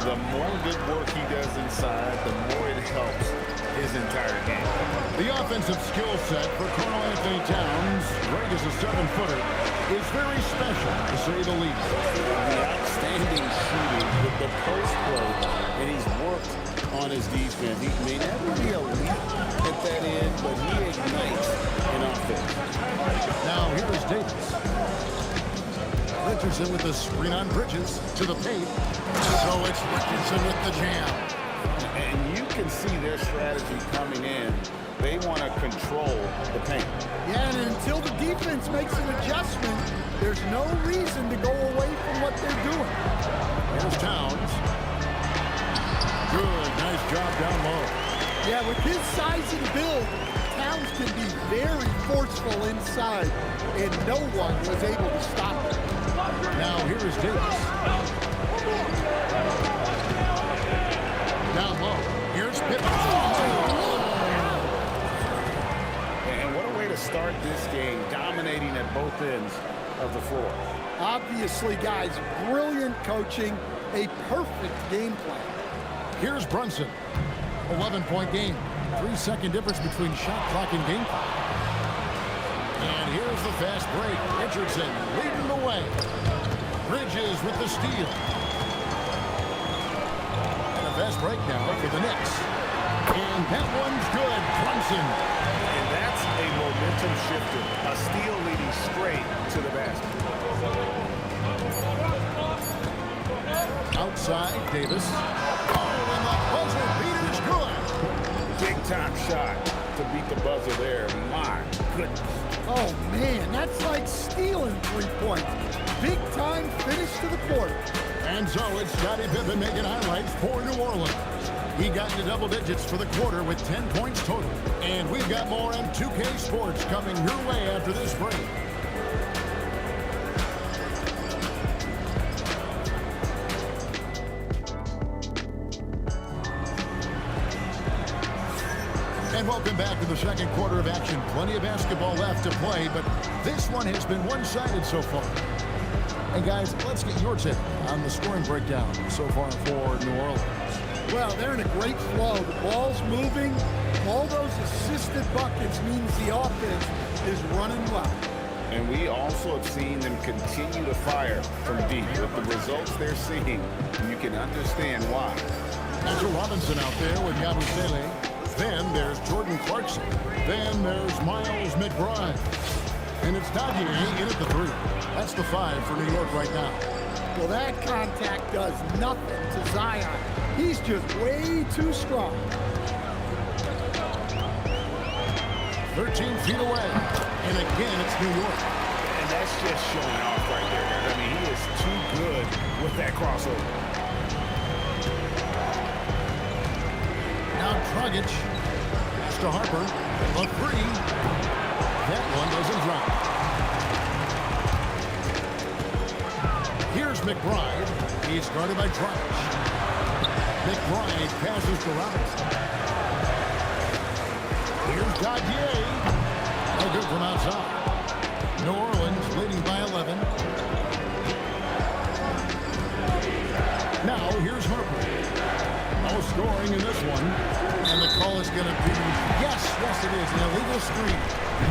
The more good work he does inside, the more it helps his entire game. The offensive skill set for Karl Anthony Towns, great as a 7-footer, is very special, to say the least. The outstanding shooting with the post play, and he's worked on his defense. He may never be elite at that end, but he ignites in offense. Now here is Davis. Richardson with the screen on Bridges to the paint. So it's Richardson with the jam. And you can see their strategy coming in. They want to control the paint. Yeah, and until the defense makes an adjustment, there's no reason to go away from what they're doing. Here's Towns. Good, nice job down low. Yeah, with his size and build, Towns can be very forceful inside, and no one was able to stop him. Now here is Davis. Down low. Here's Pippen. And what a way to start this game, dominating at both ends of the floor. Obviously, guys, brilliant coaching, a perfect game plan. Here's Brunson. 11-point game. 3-second difference between shot clock and game clock. And here's the fast break. Richardson leading the way. Bridges with the steal. And a fast break now for the Knicks. And that one's good. Brunson. And that's a momentum shifter. A steal leading straight to the basket. Outside, Davis. Oh, and the buzzer beater's good. Big time shot to beat the buzzer there. My goodness. Oh, man, that's like stealing 3 points. Big time finish to the quarter. And so it's Scottie Pippen making highlights for New Orleans. He got into double digits for the quarter with 10 points total. And we've got more on 2K Sports coming your way after this break. And welcome back to the second quarter of action. Plenty of basketball left to play, but this one has been one-sided so far. And guys, let's get your take on the scoring breakdown so far for New Orleans. Well, they're in a great flow. The ball's moving. All those assisted buckets means the offense is running well. And we also have seen them continue to fire from deep. With the results they're seeing, you can understand why. Mitchell Robinson out there with Yabusele. Then there's Jordan Clarkson. Then there's Miles McBride. And it's Dadier in at the 3. That's the 5 for New York right now. Well, that contact does nothing to Zion. He's just way too strong. 13 feet away. And again, it's New York. And that's just showing off right there. I mean, he is too good with that crossover. Now Dragic. Pass to Harper. A 3. That one doesn't drop. Here's McBride. He's guarded by Dragic. McBride passes to Robinson. Here's Dadier. No good from outside. New Orleans leading by 11. Now here's Harper. No scoring in this one. And the call is going to be, yes, it is, an illegal screen.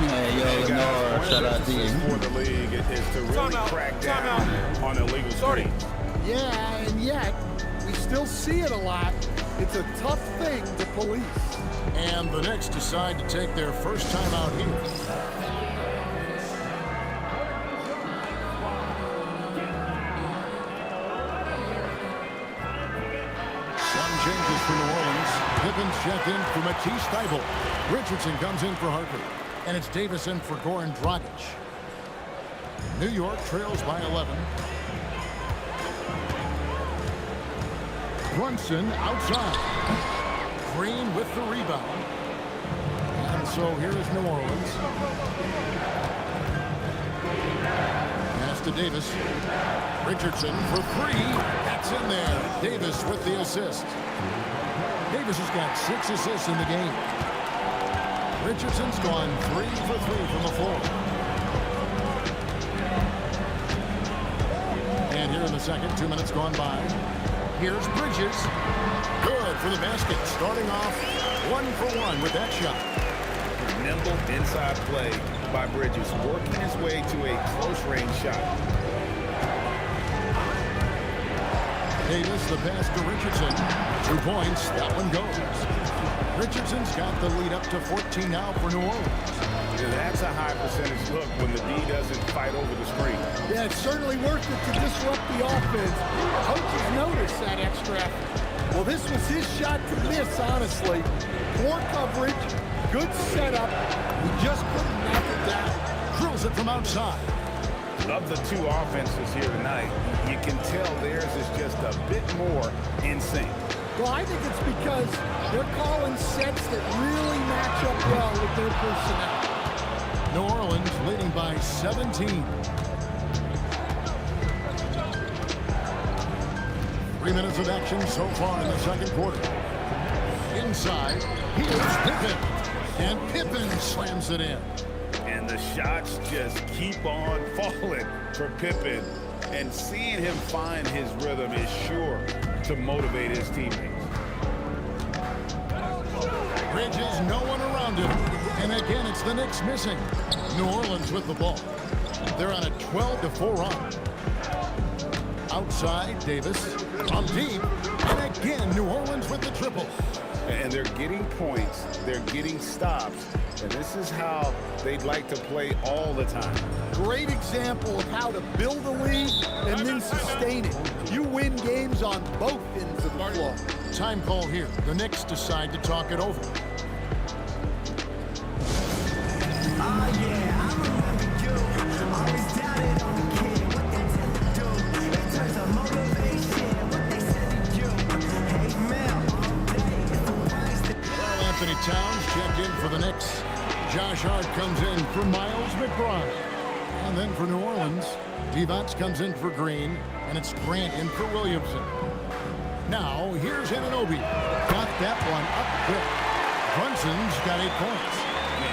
Hey, yo, Lenore, shout out to you. For the league is to really crack down on illegal screens. Yeah, and yet, we still see it a lot. It's a tough thing to police. And the Knicks decide to take their first time out here. Some changes for New Orleans. Pippen's checked in for Matisse Thybulle. Richardson comes in for Harper. And it's Davis in for Goran Dragic. New York trails by 11. Brunson outside. Green with the rebound. And so here is New Orleans. Pass to Davis. Richardson for 3. That's in there. Davis with the assist. Davis has got 6 assists in the game. Richardson's gone 3 for 3 from the floor. And here in the second, 2 minutes gone by. Here's Bridges. Good for the basket. Starting off 1 for 1 with that shot. Nimble inside play by Bridges, working his way to a close-range shot. Davis, the pass to Richardson. 2 points. That one goes. Richardson's got the lead up to 14 now for New Orleans. And that's a high percentage look when the D doesn't fight over the screen. Yeah, it's certainly worth it to disrupt the offense. Coaches notice that extra effort. Well, this was his shot to miss, honestly. Poor coverage, good setup. He just couldn't knock it down. Drills it from outside. Of the 2 offenses here tonight, you can tell theirs is just a bit more in sync. Well, I think it's because they're calling sets that really match up well with their personnel. New Orleans leading by 17. 3 minutes of action so far in the second quarter. Inside, here's Pippen. And Pippen slams it in. And the shots just keep on falling for Pippen. And seeing him find his rhythm is sure to motivate his teammates. Bridges, no one around him. And again, it's the Knicks missing. New Orleans with the ball. They're on a 12-4 run. Outside, Davis. From deep. And again, New Orleans with the triple. And they're getting points. They're getting stops. And this is how they'd like to play all the time. Great example of how to build a lead and then sustain it. You win games on both ends of the floor. Time call here. The Knicks decide to talk it over. Anthony Towns checked in for the Knicks. Josh Hart comes in for Miles McBride. And then for New Orleans, Divac comes in for Green, and it's Grant in for Williamson. Now, here's Anunoby. Got that one up quick. Brunson's got 8 points.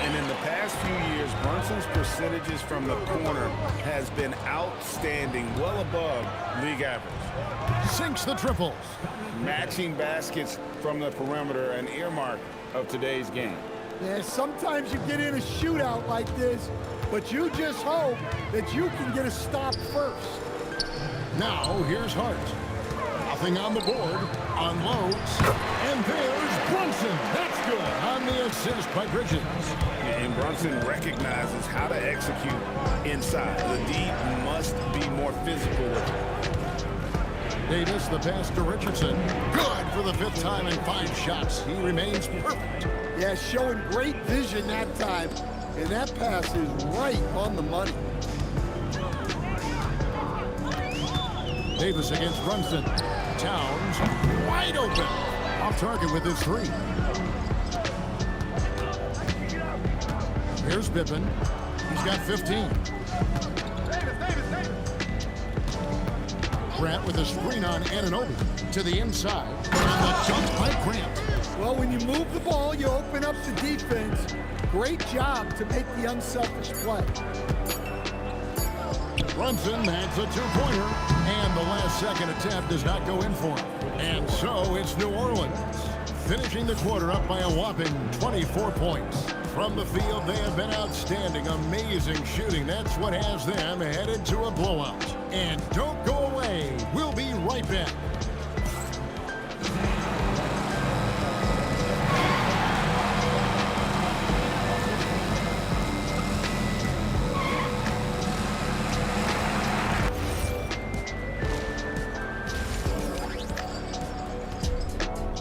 And in the past few years, Brunson's percentages from the corner has been outstanding, well above league average. Sinks the triples. Matching baskets from the perimeter, an earmark of today's game. Yeah, sometimes you get in a shootout like this, but you just hope that you can get a stop first. Now, here's Hart. Nothing on the board. Unloads. And there's Brunson. That's good on the assist by Bridges. And Brunson recognizes how to execute inside. The D must be more physical with it. Davis, the pass to Richardson. Good for the 5th time in 5 shots. He remains perfect. Yeah, showing great vision that time. And that pass is right on the money. Davis against Brunson. Towns wide open. Off target with his 3. Here's Pippen. He's got 15. Grant with a screen on Anunoby to the inside. And the jump by Grant. Well, when you move the ball, you open up the defense. Great job to make the unselfish play. Brunson adds a 2-pointer, and the last second attempt does not go in for him. And so it's New Orleans, finishing the quarter up by a whopping 24 points. From the field, they have been outstanding, amazing shooting. That's what has them headed to a blowout. And don't go away. We'll be right back.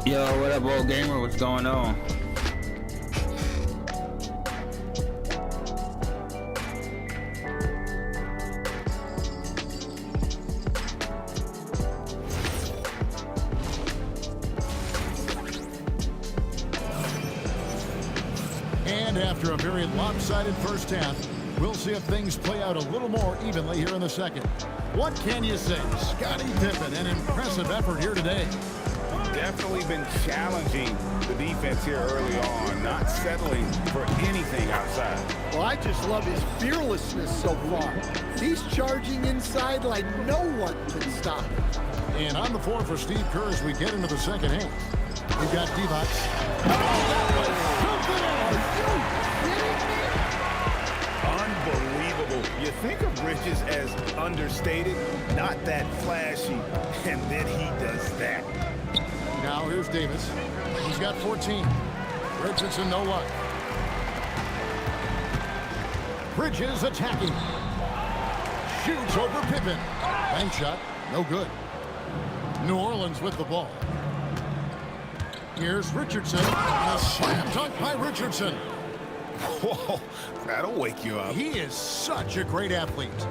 Yo, what up, old gamer? What's going on? And after a very lopsided first half, we'll see if things play out a little more evenly here in the second. What can you say? Scottie Pippen, an impressive effort here today. Definitely been challenging the defense here early on, not settling for anything outside. Well, I just love his fearlessness so far. He's charging inside like no one can stop him. And on the floor for Steve Kerr as we get into the second half. We've got Divac. Oh, that was something else. Unbelievable. You think of Bridges as understated, not that flashy, and then he does that. Now here's Davis. He's got 14. Richardson, no luck. Bridges attacking. Shoots over Pippen. Bank shot, no good. New Orleans with the ball. Here's Richardson. A slam dunk by Richardson. Whoa, that'll wake you up. He is such a great athlete.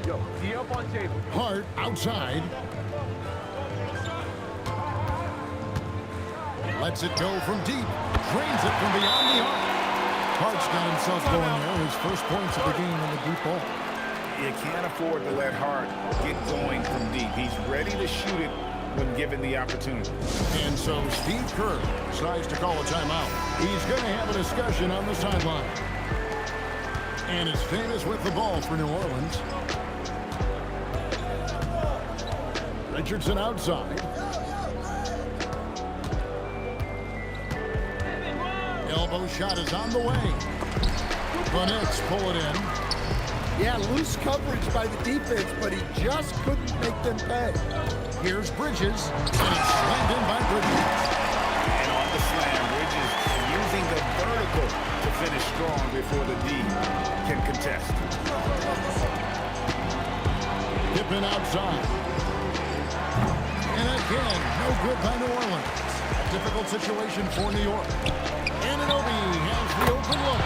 Yo, D up on table. Hart outside. Lets it go from deep. Drains it from beyond the arc. Hart's got himself going there. His first points of the game on the deep ball. You can't afford to let Hart get going from deep. He's ready to shoot it when given the opportunity. And so Steve Kerr decides to call a timeout. He's going to have a discussion on the sideline. And it's Davis with the ball for New Orleans. Richardson outside. Elbow shot is on the way. The Knicks pull it in. Yeah, loose coverage by the defense, but he just couldn't make them pay. Here's Bridges, and it's slammed in by Bridges. And on the slam, Bridges using the vertical to finish strong before the D can contest. Pippen outside. And again, no good by New Orleans. A difficult situation for New York. Anunoby has the open look.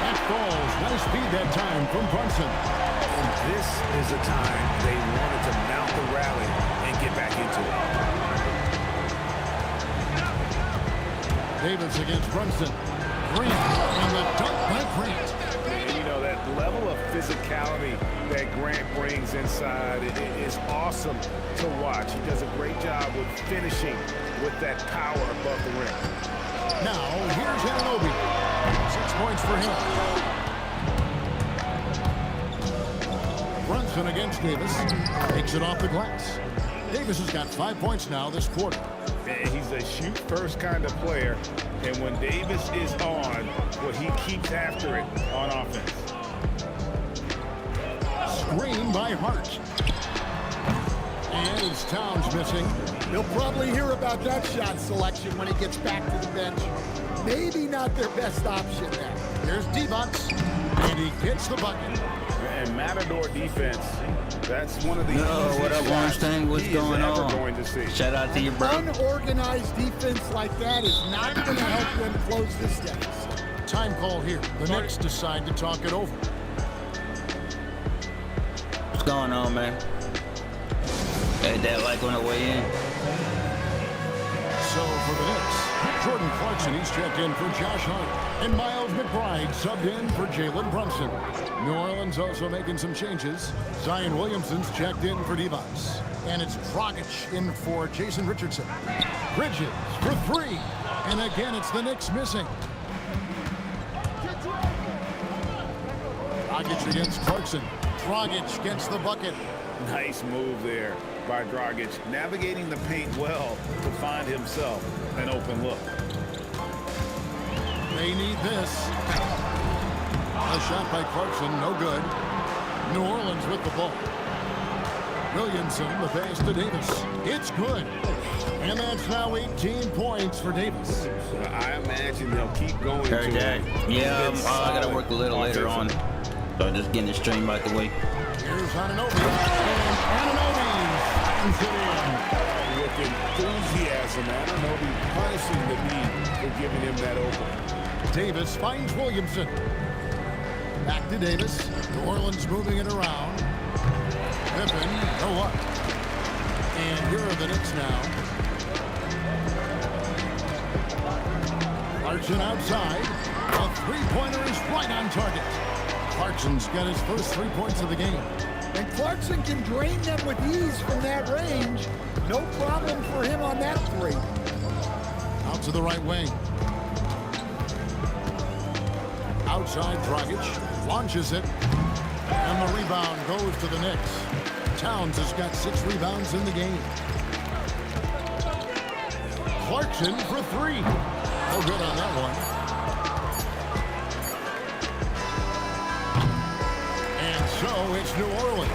That falls. Nice speed that time from Brunson. And this is a time they wanted to mount the rally and get back into it. Davis against Brunson. Grant, and the dunk by Grant. And you know, that level of physicality that Grant brings inside is awesome to watch. He does a great job with finishing with that power above the rim. Now, here's Anunoby. 6 points for him. Brunson against Davis. Takes it off the glass. Davis has got 5 points now this quarter. And he's a shoot-first kind of player. And when Davis is on, well, he keeps after it on offense. Screen by Hart. And it's Towns missing. He'll probably hear about that shot selection when he gets back to the bench. Maybe not their best option there. Here's D-Bucks, and he gets the bucket. And Matador defense, that's one of the What up, Weinstein? What's going on? Going to see. Shout out to you, bro. Unorganized defense like that is not going to help them close this deficit. Time call here. The Knicks decide to talk it over. What's going on, man? Had that like on the way in. So for the Knicks, Jordan Clarkson, he's checked in for Josh Hart. And Miles McBride subbed in for Jalen Brunson. New Orleans also making some changes. Zion Williamson's checked in for Divac. And it's Dragic in for Jason Richardson. Bridges for three. And again, it's the Knicks missing. Dragic against Clarkson. Dragic gets the bucket. Nice move there by Dragic, navigating the paint well to find himself an open look. They need this. A shot by Clarkson, no good. New Orleans with the ball. Williamson, the pass to Davis. It's good. And that's now 18 points for Davis. I imagine they'll keep going. Heard that. Yeah, I gotta work a little later on. So just getting the stream out the way. Here's Anunoby. And Anunoby finds it in. With enthusiasm, Anunoby punishing the need for giving him that open. Davis finds Williamson. Back to Davis. New Orleans moving it around. Pippen, no luck. And here are the Knicks now. Clarkson outside. A three-pointer is right on target. Clarkson's got his first 3 points of the game. And Clarkson can drain them with ease from that range. No problem for him on that three. Out to the right wing. Outside, Dragic launches it. And the rebound goes to the Knicks. Towns has got 6 rebounds in the game. Clarkson for three. No good on that one. And so it's New Orleans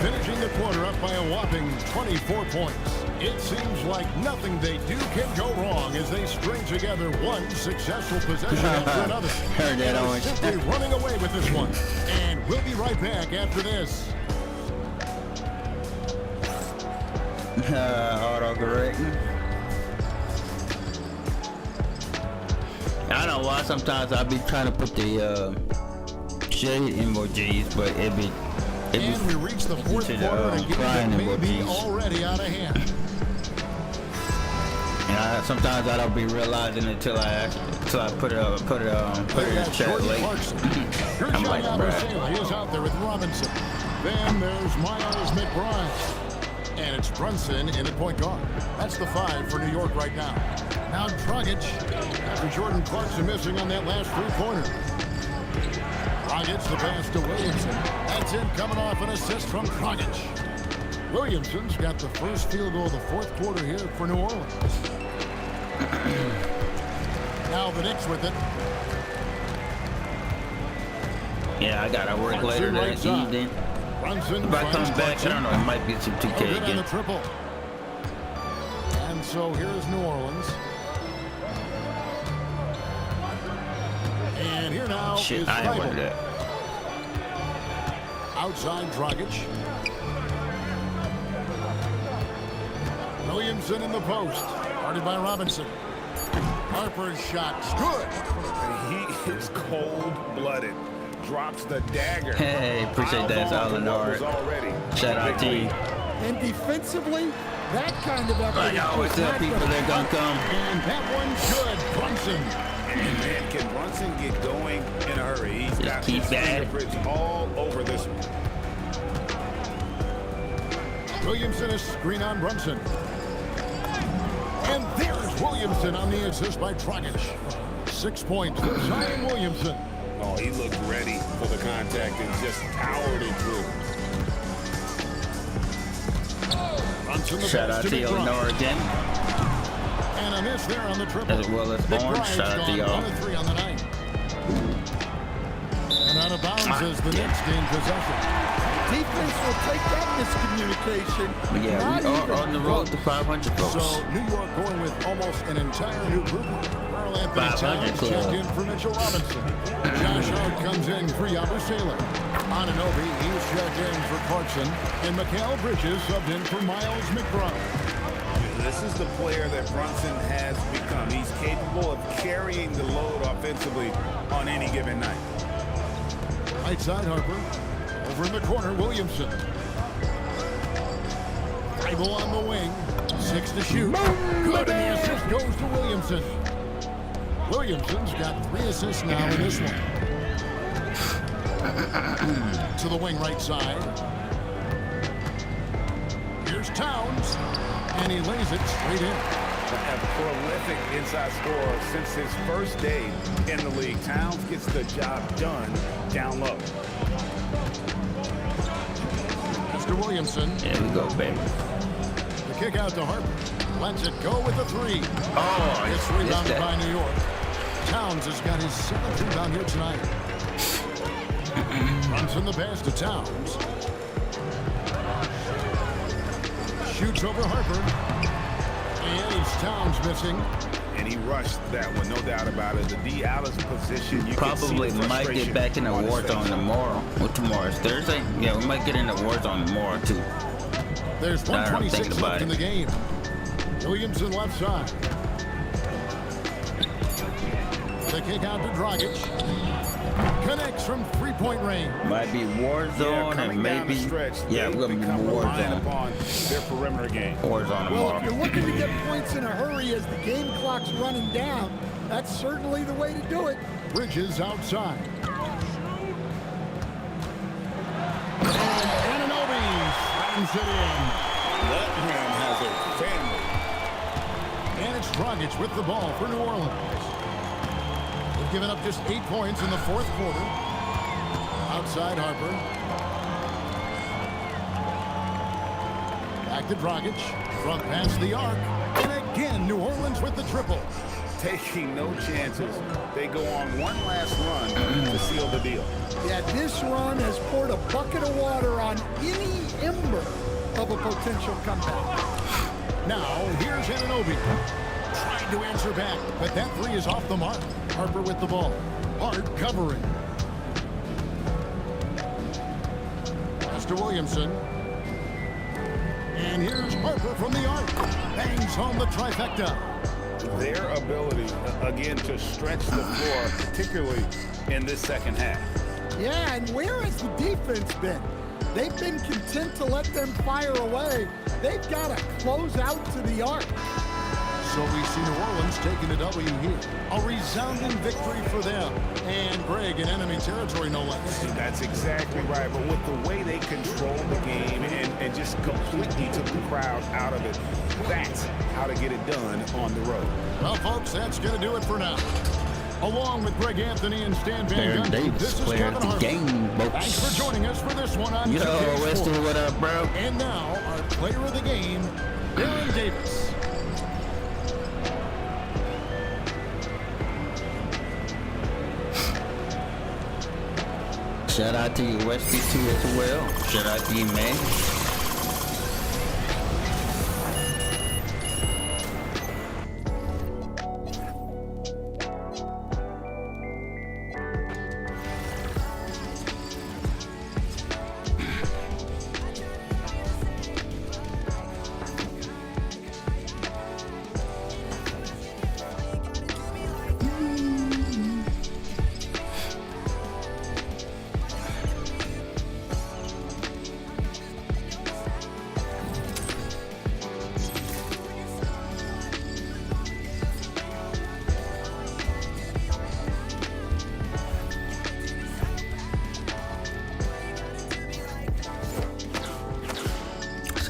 finishing the quarter up by a whopping 24 points. It seems like nothing they do can go wrong as they string together one successful possession after another. Heard that, Owen. Simply running away with this one. And we'll be right back after this. Autocorrect. I don't know why sometimes I be trying to put the shade emojis, but it be And we reach the fourth to quarter and a game that crying may be emojis. already out of hand. And sometimes I don't be realizing it until I put it in the chat Jordan late. Clarkson. I'm like, bruh. He is out there with Robinson. Then there's Miles McBride. And it's Brunson in at point guard. That's the 5 for New York right now. Now Dragic, after Jordan Clarkson missing on that last three-pointer. Dragic the pass to Williamson. That's it, coming off an assist from Dragic. Williamson's got the first field goal of the fourth quarter here for New Orleans. Now the Knicks with it. Yeah, I gotta work later that evening. Brunson If I come back, I don't know, it might be some 2K on the again. triple. And so here's New Orleans. And here now Shit, is I ain't Bible. with that. Outside Dragic. Williamson in the post. Guarded by Robinson. Harper's shot's good. He is cold-blooded. Drops the dagger. Hey, appreciate that, Alan. Shout out to you. And defensively, that kind of effort. I always tell people they're gonna come. And that one's good. Brunson. And man, can Brunson get going in a hurry? He's got keep his that. fingerprints all over this one. Williamson is screen on Brunson. And there's Williamson on the assist by Dragic. 6 points for Zion Williamson. Oh, he looked ready for the contact and just powered it through. Brunson the Shout pass out to to McBride. Illinois again, And a miss there on the triple. as well as Orange. McBride's Shout out to gone y'all. 1 of 3 on the night. And out of bounds as the Knicks gain possession. Defense will take that miscommunication. But yeah, Not we even are on the road to 500, folks. So New York going with almost an entire new group. Carl Anthony 500 Towns club. checked in for Mitchell Robinson. Josh Hart comes in for Yabba Sailor. Anunoby, he's checked in for Clarkson. And Mikal Bridges subbed in for Miles McBride. This is the player that Brunson has become. He's capable of carrying the load offensively on any given night. Right side Harper. Over in the corner, Williamson. Bible on the wing. 6 to shoot. Good, and the assist goes to Williamson. Williamson's got 3 assists now in this one. To the wing right side. Here's Towns. And he lays it straight in. A prolific inside scorer since his first day in the league. Towns gets the job done down low. Mr. Williamson. There we go, baby. The kick out to Harper. Lets it go with the 3. Oh, It's rebounded by New York. Towns has got his 7th rebound here tonight. Runs in the pass to Towns. Shoots over Harper. And it's Towns missing. And he rushed that one, no doubt about it. The D out of position. You Probably can see the might get frustration back in the on his war face. zone tomorrow. Well, tomorrow's Thursday. Yeah, we might get in the war zone tomorrow, too. There's Now that I'm 126 thinking about left in it. the game. Williamson left side. The kick out to Dragic. Connects from 3-point range. Might be war Yeah, zone coming and down the maybe. stretch, Yeah, they we're gonna be become war reliant zone. upon their perimeter game. War zone Well, if tomorrow. you're looking to get points in a hurry as the game clock's running down, that's certainly the way to do it. Bridges outside. And Anunoby slams it in. That man has a family. And it's Dragic with the ball for New Orleans. They've given up just 8 points in the fourth quarter. Outside Harper. Back to Dragic. Front past the arc. And again, New Orleans with the triple. Taking no chances. They go on one last run to seal the deal. Yeah, this run has poured a bucket of water on any ember of a potential comeback. Now, here's Anunoby. Trying to answer back, but that 3 is off the mark. Harper with the ball. Hard covering. Mr. Williamson. And here's Harper from the arc. Bangs home the trifecta. Their ability, again, to stretch the floor, particularly in this second half. Yeah, and where has the defense been? They've been content to let them fire away. They've got to close out to the arc. So we see New Orleans taking a W here. A resounding victory for them. And Greg, in enemy territory, no less. That's exactly right. But with the way they controlled the game and just completely took the crowd out of it, that's how to get it done on the road. Well, folks, that's going to do it for now. Along with Greg Anthony and Stan Van Gundy, this is player Kevin of the Harlan. game, folks. Thanks for joining us for this one on Yo, 2K Westy, Sports. what up, bro? And now, our player of the game, Aaron Davis. Shout out to you, Westy, too, as well. Shout out to you, man.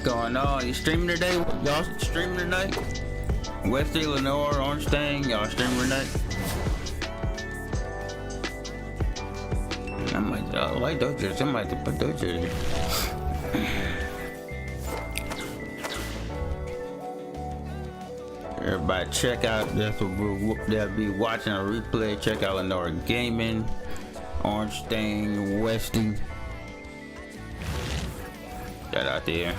Going on? You streaming today? Y'all streaming tonight? Westy, Lenore, Orange Thing, y'all streaming tonight? I like those jerseys. I might have to put those jerseys. Everybody check out, that's what they'll be watching a replay. Check out Lenore Gaming, Orange Thing, Westy. Shout out there.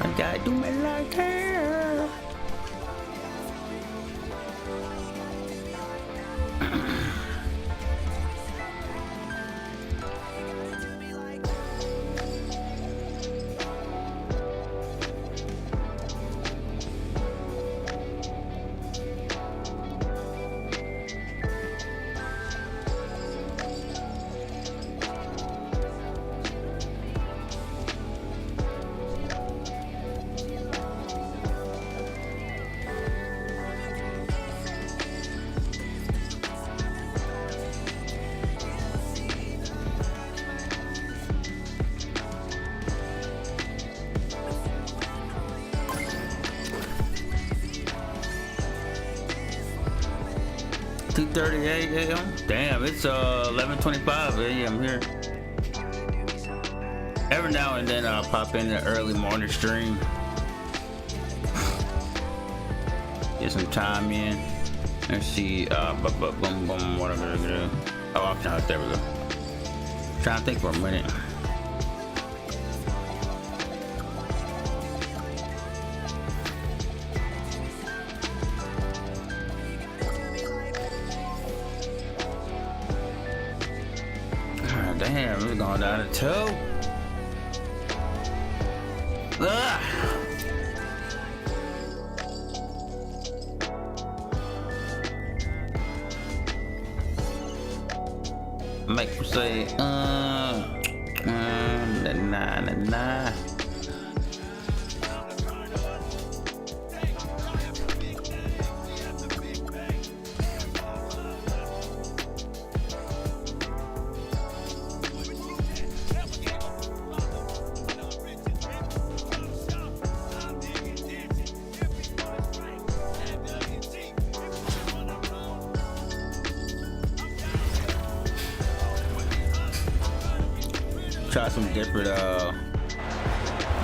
I gotta do my like hair. a.m. Damn, it's 11:25 a.m. here. Every now and then I'll pop in the early morning stream. Get some time in. Let's see. Boom, boom. What I'm gonna do? Oh, there we go. Trying to think for a minute. Damn, we're going down to 2. Ugh. Make me say, nah. Try some different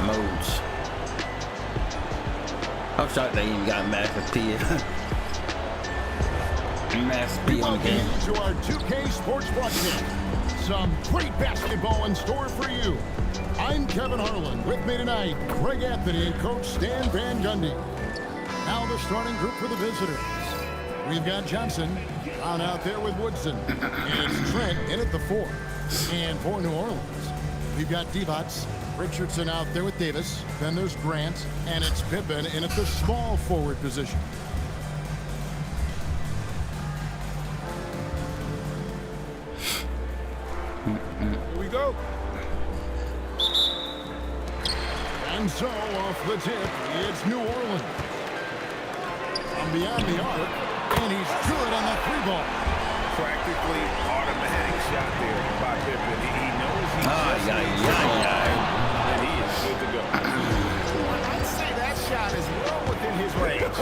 modes. I'm shocked they even got Master P. Master P on the game. To our 2K Sports broadcast. Some great basketball in store for you. I'm Kevin Harlan. With me tonight, Greg Anthony and Coach Stan Van Gundy. Now the starting group for the visitors. We've got Johnson on out there with Woodson. And it's Trent in at the 4. And for New Orleans, we've got Divac, Richardson out there with Davis. Then there's Grant, and it's Pippen in at the small forward position. Here we go. And so, off the tip, it's New Orleans. From beyond the arc, and he's good on that three ball. Practically automatic shot there by Pippen. He knows he's and he is good to go. I'd say that shot is well within his range.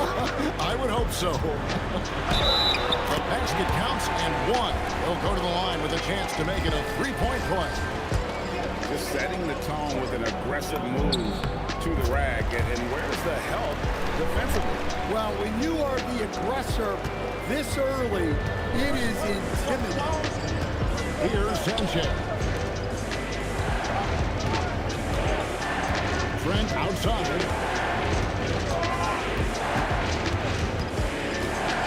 I would hope so. The basket counts and one. He'll go to the line with a chance to make it a three-point play. Just setting the tone with an aggressive move to the rack. And where's the help defensively? Well, when you are the aggressor this early, it is intimidating. Here's Sanchez. Trent outside.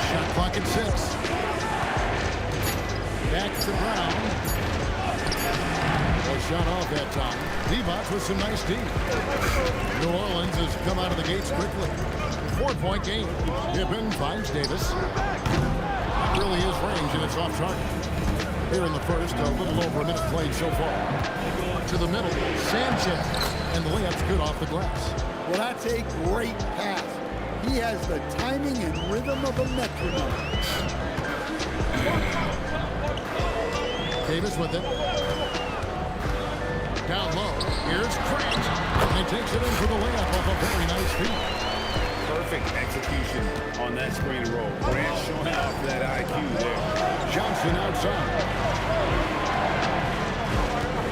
Shot clock at 6. Back to Brown. A shot off that time. Divac with some nice D. New Orleans has come out of the gates quickly. 4-point game. Pippen finds Davis. That really is range, and it's off target. Here in the first, a little over a minute played so far. To the middle, Sanchez. And the layup's good off the glass. Well, that's a great pass. He has the timing and rhythm of a metronome. Davis with it. Down low. Here's Grant. And he takes it in for the layup off a very nice feed. Perfect execution on that screen and roll. Grant showing off that IQ there. Johnson outside.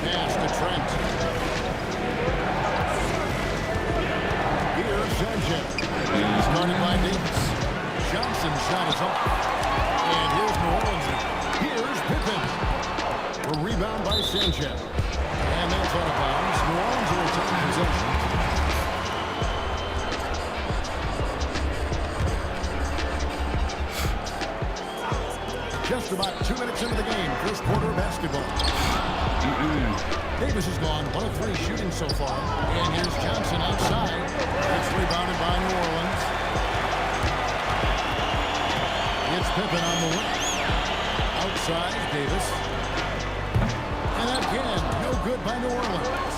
Pass to Trent. Here's Sanchez. Starting by Davis. Johnson's shot is off. And here's New Orleans. Here's Pippen. A rebound by Sanchez. And that's out of bounds. New Orleans will retain possession. Just about 2 minutes into the game. First quarter of basketball. Davis has gone 1 of 3 shooting so far. And here's Johnson outside. It's rebounded by New Orleans. It's Pippen on the wing. Outside, Davis. And again, no good by New Orleans.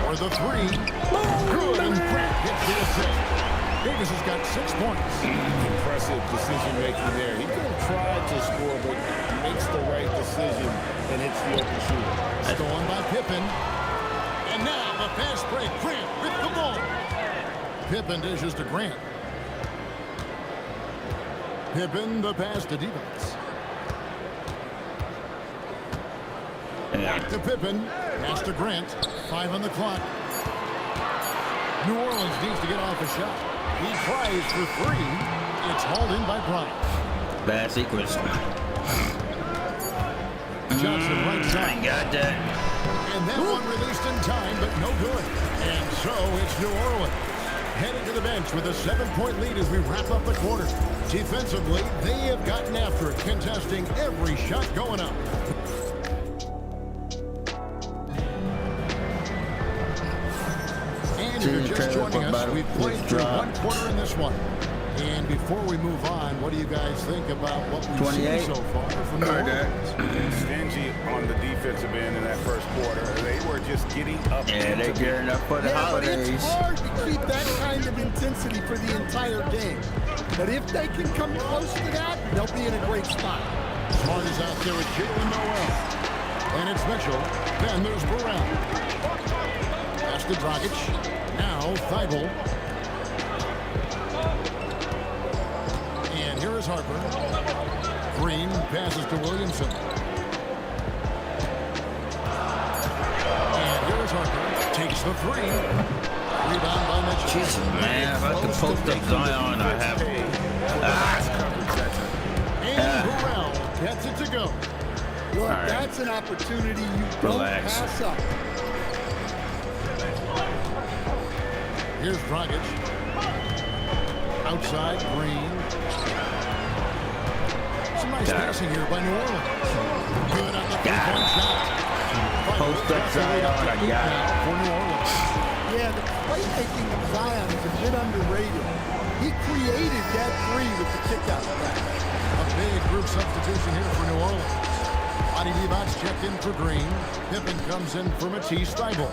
For the 3. Good, and Grant gets the assist. Davis has got 6 points. Impressive decision-making there. He could have tried to score, but makes the right decision and hits the open shooter. Stolen by Pippen. And now the fast break. Grant with the ball. Pippen dishes to Grant. Pippen, the pass to Divac. Back to Pippen. Pass to Grant. 5 on the clock. New Orleans needs to get off a shot. He tries for 3. It's hauled in by Bryant. Bad sequence. Johnson right side. Got that. And that one released in time, but no good. And so it's New Orleans headed to the bench with a 7-point lead as we wrap up the quarter. Defensively, they have gotten after it, contesting every shot going up. And if you're just joining us, we've played through 1 quarter in this one. And before we move on, what do you guys think about what we've seen so far from New Orleans? Stingy on the defensive end in that first quarter. They were just getting up. Yeah, they're gearing up for the holidays. But it's hard to keep that kind of intensity for the entire game. But if they can come close to that, they'll be in a great spot. Smart is out there with Jalen Noel. And it's Mitchell. Then there's Burrell. Pass to Dragic. Now Thibault. And here is Harper. Green passes to Williamson. And here is Harper. Takes the 3. Rebound by Mitchell. Jesus, man. If I could post up Zion, I have. And Burrell gets it to go. Look, that's an opportunity you don't pass up. Here's Dragic. Outside, Green. Some nice passing here by New Orleans. Good on the 3-point shot. Post up Zion, I got it. For New Orleans. Yeah, the playmaking of Zion is a bit underrated. He created that 3 with the kickout pass. A big group substitution here for New Orleans. Scotty Divac checked in for Green. Pippen comes in for Matisse Thybulle.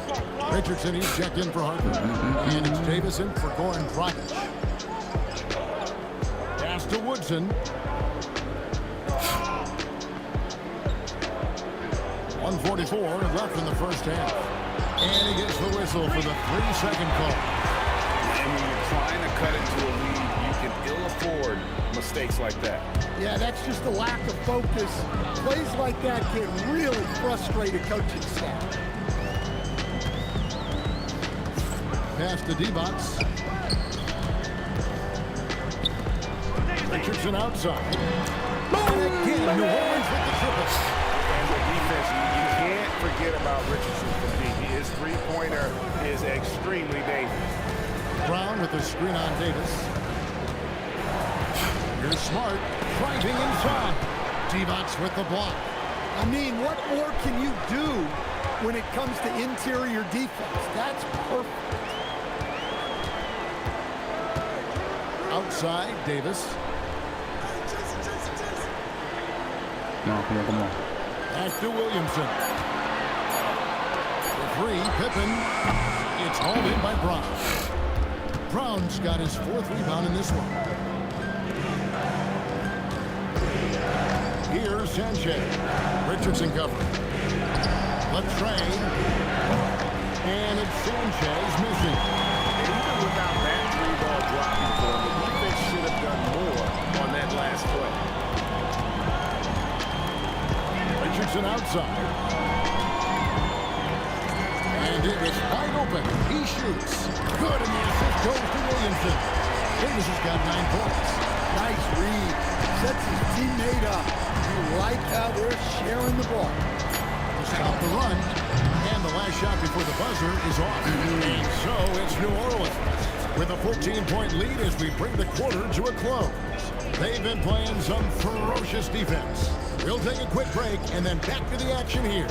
Richardson, he's checked in for Harper. And it's Davis in for Goran Dragic. Pass to Woodson. 1:44 left in the first half. And he gets the whistle for the 3-second call. And when you're trying to cut into a lead, you can ill afford mistakes like that. Yeah, that's just a lack of focus. Plays like that can really frustrate a coaching staff. Pass to Divac. Richardson outside. And again, New Orleans with the triple. And the defense, you can't forget about Richardson from deep. His three-pointer is extremely dangerous. Brown with the screen on Davis. Here's Smart driving inside. Divac with the block. I mean, what more can you do when it comes to interior defense? That's perfect. Outside, Davis. Come on. Back to Williamson. The three, Pippen. It's hauled in by Brown. Brown's got his 4th rebound in this one. Here's Sanchez. Richardson covering. Latrey. And it's Sanchez missing. Even without that three-ball dropping for him, the defense should have done more on that last play. Richardson outside. And it is wide open. He shoots. Good, and the assist goes to Williamson. Davis has got 9 points. Nice read. Sets his teammate up. You like how they're sharing the ball. Stop the run. And the last shot before the buzzer is off. And so it's New Orleans with a 14-point lead as we bring the quarter to a close. They've been playing some ferocious defense. We'll take a quick break and then back to the action here.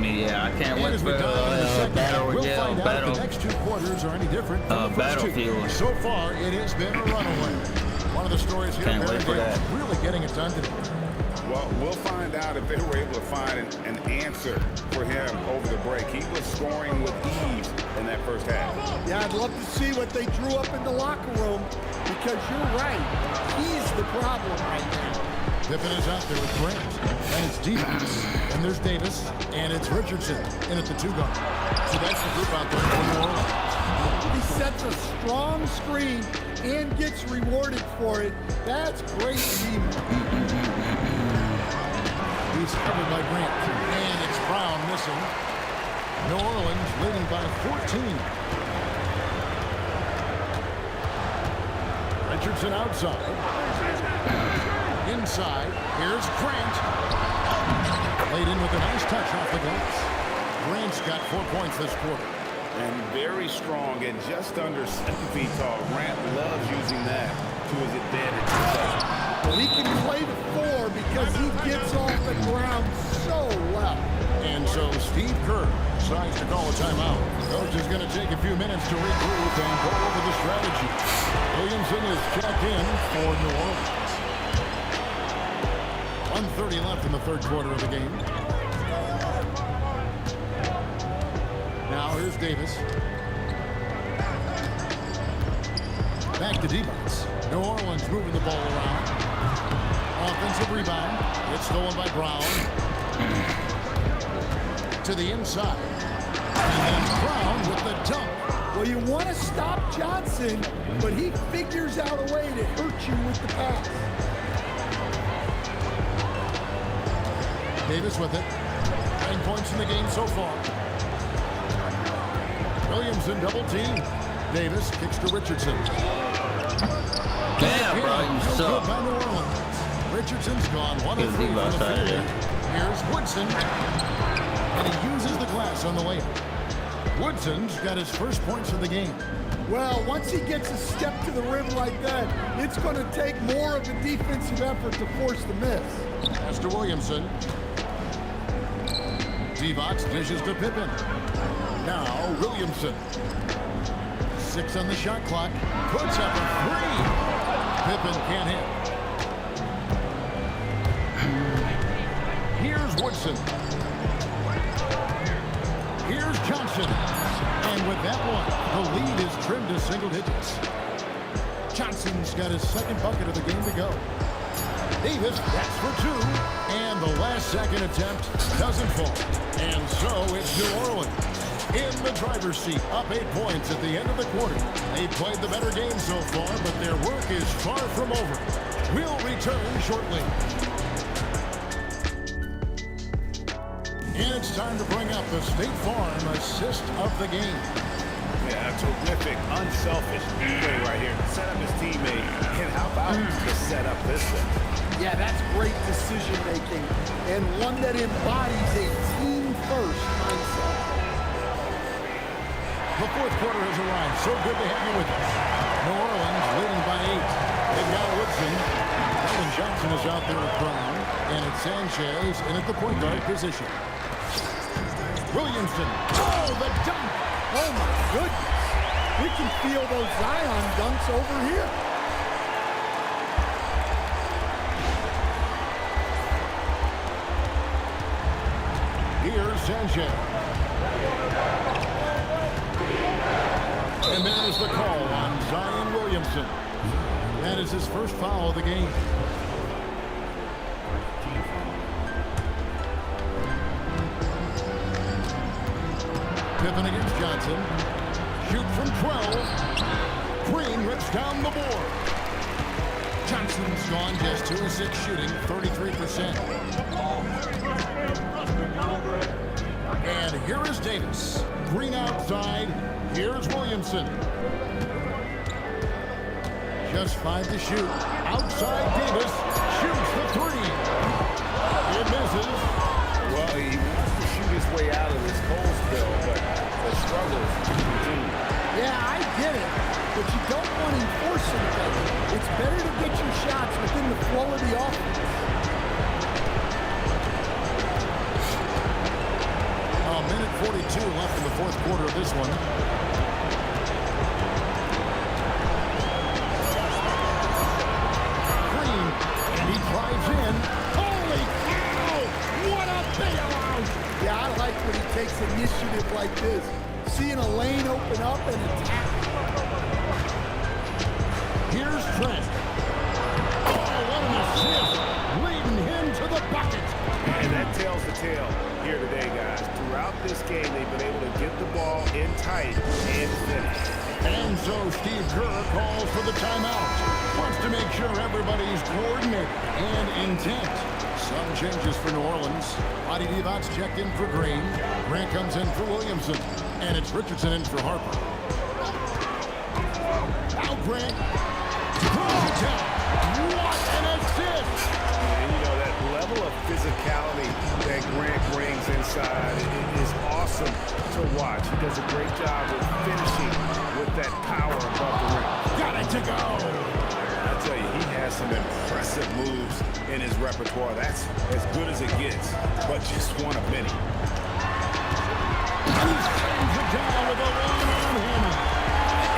Yeah, I can't And wait as we for dive into the second half, Battle we'll Royale, find out if the next 2 quarters are any different from the first 2. Battlefield. So far, it has been a runaway. One of the stories here, Can't wait for that. really getting it done today. Well, we'll find out if they were able to find an answer for him over the break. He was scoring with ease in that first half. Yeah, I'd love to see what they drew up in the locker room because you're right. He's the problem right now. Pippen is out there with Grant. And it's Divac. And there's Davis. And it's Richardson in at the 2-guard. So that's the group out there for New Orleans. He sets a strong screen and gets rewarded for it. That's great team. He's covered by Grant. And it's Brown missing. New Orleans leading by 14. Richardson outside. Inside. Here's Grant. Laid in with a nice touch off the glass. Grant's got 4 points this quarter. And very strong and just under 7 feet tall. Grant loves using that to his advantage. Well, he can play the 4 because he gets off the ground so well. And so Steve Kerr decides to call a timeout. Coach is going to take a few minutes to regroup and go over the strategy. Williamson is checked in for New Orleans. 1:30 left in the 3rd quarter of the game. Now here's Davis. Back to Divac. New Orleans moving the ball around. Offensive rebound. It's stolen by Brown. To the inside. And Brown with the dunk. Well, you want to stop Johnson, but he figures out a way to hurt you with the pass. Davis with it. 9 points in the game so far. Williamson double team. Davis kicks to Richardson. Damn, bro, you No good suck. by New Orleans. Richardson's gone 1 Get of a 3 deep from the outside of field. there. Here's Woodson. And he uses the glass on the layup. Woodson's got his first points of the game. Well, once he gets a step to the rim like that, it's going to take more of a defensive effort to force the miss. Pass to Williamson. Divac dishes to Pippen. Now Williamson. 6 on the shot clock. Puts up a 3. Pippen can't hit. Here's Woodson. Here's Johnson. And with that one, the lead is trimmed to single digits. Johnson's got his second bucket of the game to go. Davis, that's for 2. And the last second attempt doesn't fall. And so it's New Orleans in the driver's seat, up 8 points at the end of the quarter. They played the better game so far, but their work is far from over. We'll return shortly. And it's time to bring up the State Farm assist of the game. Yeah, a terrific, unselfish play right here. Set up his teammate, and how about to set up this one? Yeah, that's great decision making and one that embodies a team-first mindset. The fourth quarter has arrived. So good to have you with us. New Orleans leading by 8. They've got Woodson. Alvin Johnson is out there at Brown. And it's Sanchez in at the point guard position. Williamson. Oh, the dunk. Oh, my goodness. We can feel those Zion dunks over here. Here's Sanchez. And that is the call on Zion Williamson. That is his first foul of the game. Pippen against Johnson. Shoot from 12. Green rips down the board. Johnson's gone just 2 of 6 shooting, 33%. And here is Davis. Green outside. Here's Williamson. Just 5 to shoot. Outside Davis. Shoots the 3. It misses. Well, he wants to shoot his way out of this cold spell, but the struggles continue. Yeah, I get it, but you don't want to enforce anything. It's better to get your shots within the flow of the offense. A minute 42 left in the fourth quarter of this one. Green, and he drives in. Holy cow! What a bailout! Yeah, I like when he takes initiative like this. Seeing a lane open up and attack. Here's Trent. Oh, what an assist! Leading him to the bucket. And that tells the tale here today, guys. Throughout this game, they've been able to get the ball in tight and finish. And so Steve Kerr calls for the timeout. Wants to make sure everybody's coordinated and intent. Some changes for New Orleans. Adi Divac's checked in for Green. Grant comes in for Williamson. And it's Richardson in for Harper. Now Grant throws it down. What an assist! And you know, that level of physicality that Grant brings inside is awesome to watch. He does a great job of finishing with that power above the rim. Got it to go! I tell you, he has some impressive moves in his repertoire. That's as good as it gets, but just one of many. And he sends it down with a one-arm hammer.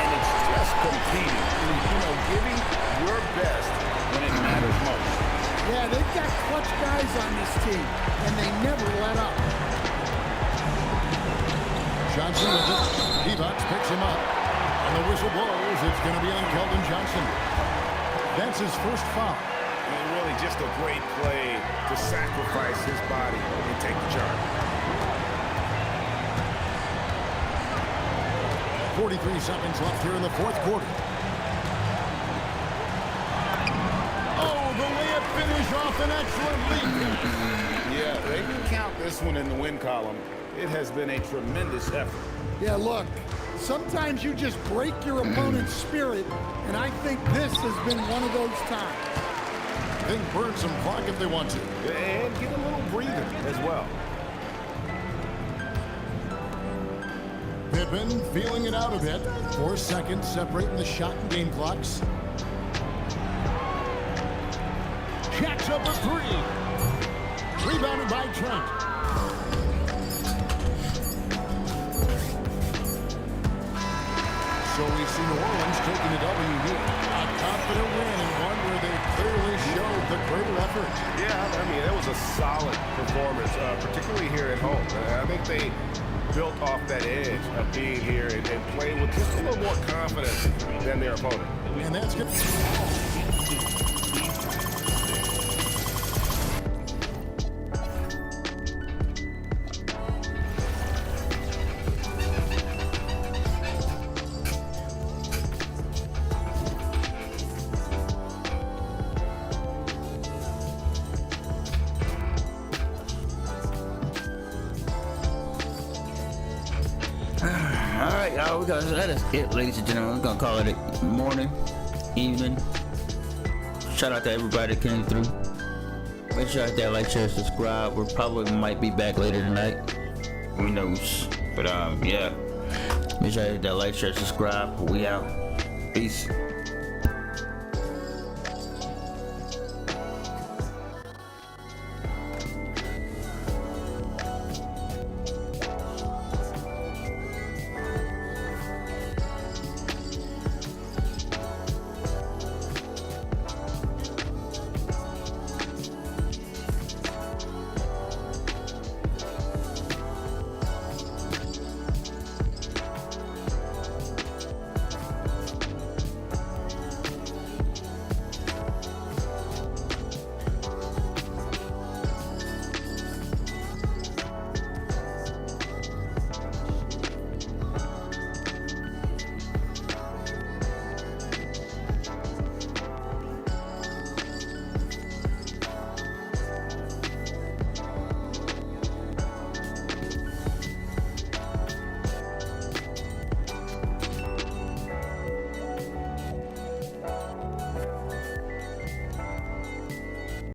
And it's just competing. You know, giving your best when it matters most. Yeah, they've got clutch guys on this team, and they never let up. Johnson with it. Divac picks him up. And the whistle blows. It's going to be on Keldon Johnson. That's his first foul. And really just a great play to sacrifice his body and take the charge. 43 seconds left here in the fourth quarter. Oh, the layup finish off an excellent lead. Yeah, they can count this one in the win column. It has been a tremendous effort. Yeah, look, Sometimes you just break your opponent's spirit, and I think this has been one of those times. They can burn some clock if they want to. And get a little breather as well. Pippen feeling it out a bit. 4 seconds separating the shot and game clocks. Jacks up a 3. Rebounded by Trent. So we see New Orleans taking the W here. A confident win and one where they clearly showed the greater effort. Yeah, I mean, that was a solid performance, particularly here at home. I think they built off that edge of being here and playing with just a little more confidence than their opponent. And that's good. Alright, y'all, that is it, ladies and gentlemen. We're gonna call it a morning, evening. Shout out to everybody that came through. Make sure you hit that like, share, subscribe. We probably might be back later tonight. Who knows? But yeah. Make sure you hit that like, share, subscribe. We out. Peace.